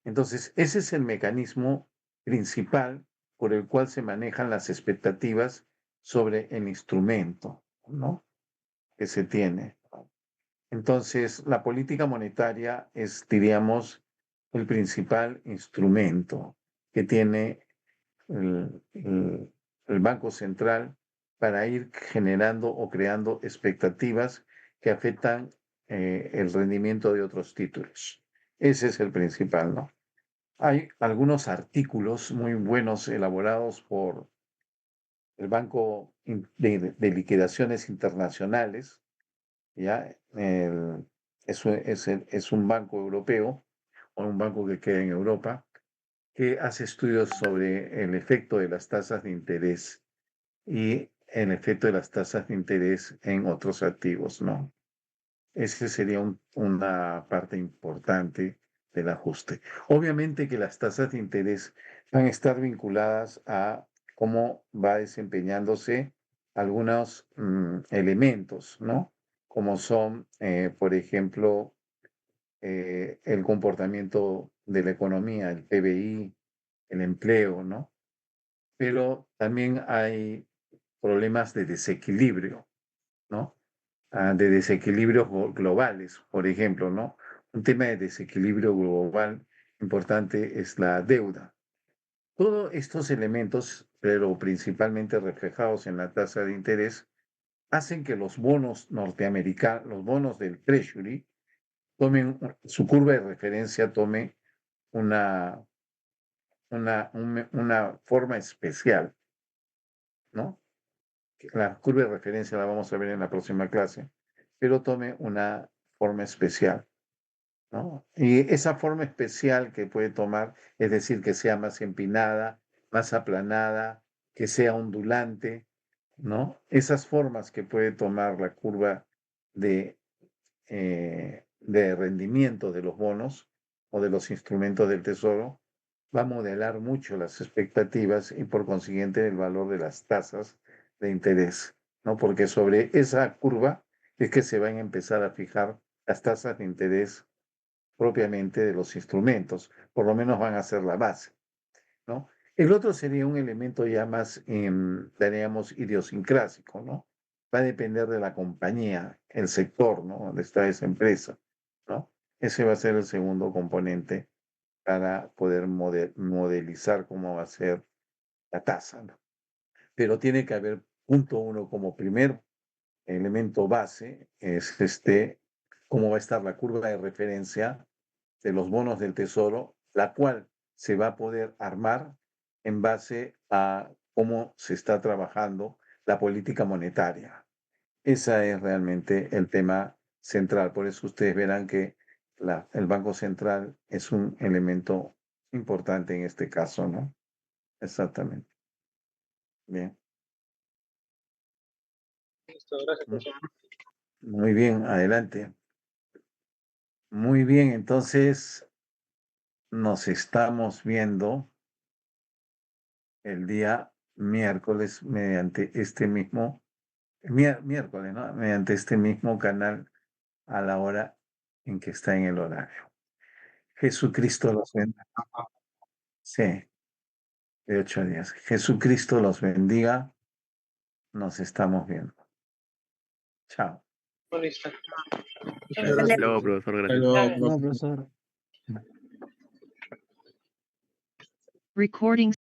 Entonces, ese es el mecanismo principal por el cual se manejan las expectativas sobre el instrumento, ¿no? Que se tiene. Entonces, la política monetaria es, diríamos, el principal instrumento que tiene el Banco Central para ir generando o creando expectativas que afectan el rendimiento de otros títulos. Ese es el principal, ¿no? Hay algunos artículos muy buenos elaborados por el Banco de Liquidaciones Internacionales, ¿ya? Es un banco europeo o un banco que queda en Europa que hace estudios sobre el efecto de las tasas de interés y el efecto de las tasas de interés en otros activos, ¿no? Ese sería una parte importante del ajuste. Obviamente que las tasas de interés van a estar vinculadas a cómo va desempeñándose algunos elementos, ¿no? Como son, por ejemplo, el comportamiento de la economía, el PBI, el empleo, ¿no? Pero también hay problemas de desequilibrio, ¿no? De desequilibrios globales, por ejemplo, ¿no? Un tema de desequilibrio global importante es la deuda. Todos estos elementos, pero principalmente reflejados en la tasa de interés, hacen que los bonos norteamericanos, los bonos del Treasury, su curva de referencia tome una una forma especial, ¿no? La curva de referencia la vamos a ver en la próxima clase, pero tome una forma especial, ¿no? Y esa forma especial que puede tomar, es decir, que sea más empinada, más aplanada, que sea ondulante, ¿no? Esas formas que puede tomar la curva de rendimiento de los bonos o de los instrumentos del tesoro va a modelar mucho las expectativas y por consiguiente el valor de las tasas de interés, ¿no? Porque sobre esa curva es que se van a empezar a fijar las tasas de interés propiamente de los instrumentos, por lo menos van a ser la base, ¿no? El otro sería un elemento ya más, diríamos, idiosincrásico, ¿no? Va a depender de la compañía, el sector, ¿no? Donde está esa empresa, ¿no? Ese va a ser el segundo componente para poder modelizar cómo va a ser la tasa, ¿no? Pero tiene que haber punto uno como primer elemento base, es cómo va a estar la curva de referencia de los bonos del tesoro, la cual se va a poder armar en base a cómo se está trabajando la política monetaria. Ese es realmente el tema central. Por eso ustedes verán que el Banco Central es un elemento importante en este caso, ¿no? Exactamente. Bien. Listo, gracias, profesor. Muy bien, adelante. Muy bien, entonces nos estamos viendo el día miércoles mediante este mismo, miércoles, ¿no? Mediante este mismo canal a la hora en que está en el horario. Jesucristo los bendiga. Sí, de 8 días. Jesucristo los bendiga. Nos estamos viendo. Chao. Listo. Hasta luego, profesor, gracias. Luego, No, profesor. Recording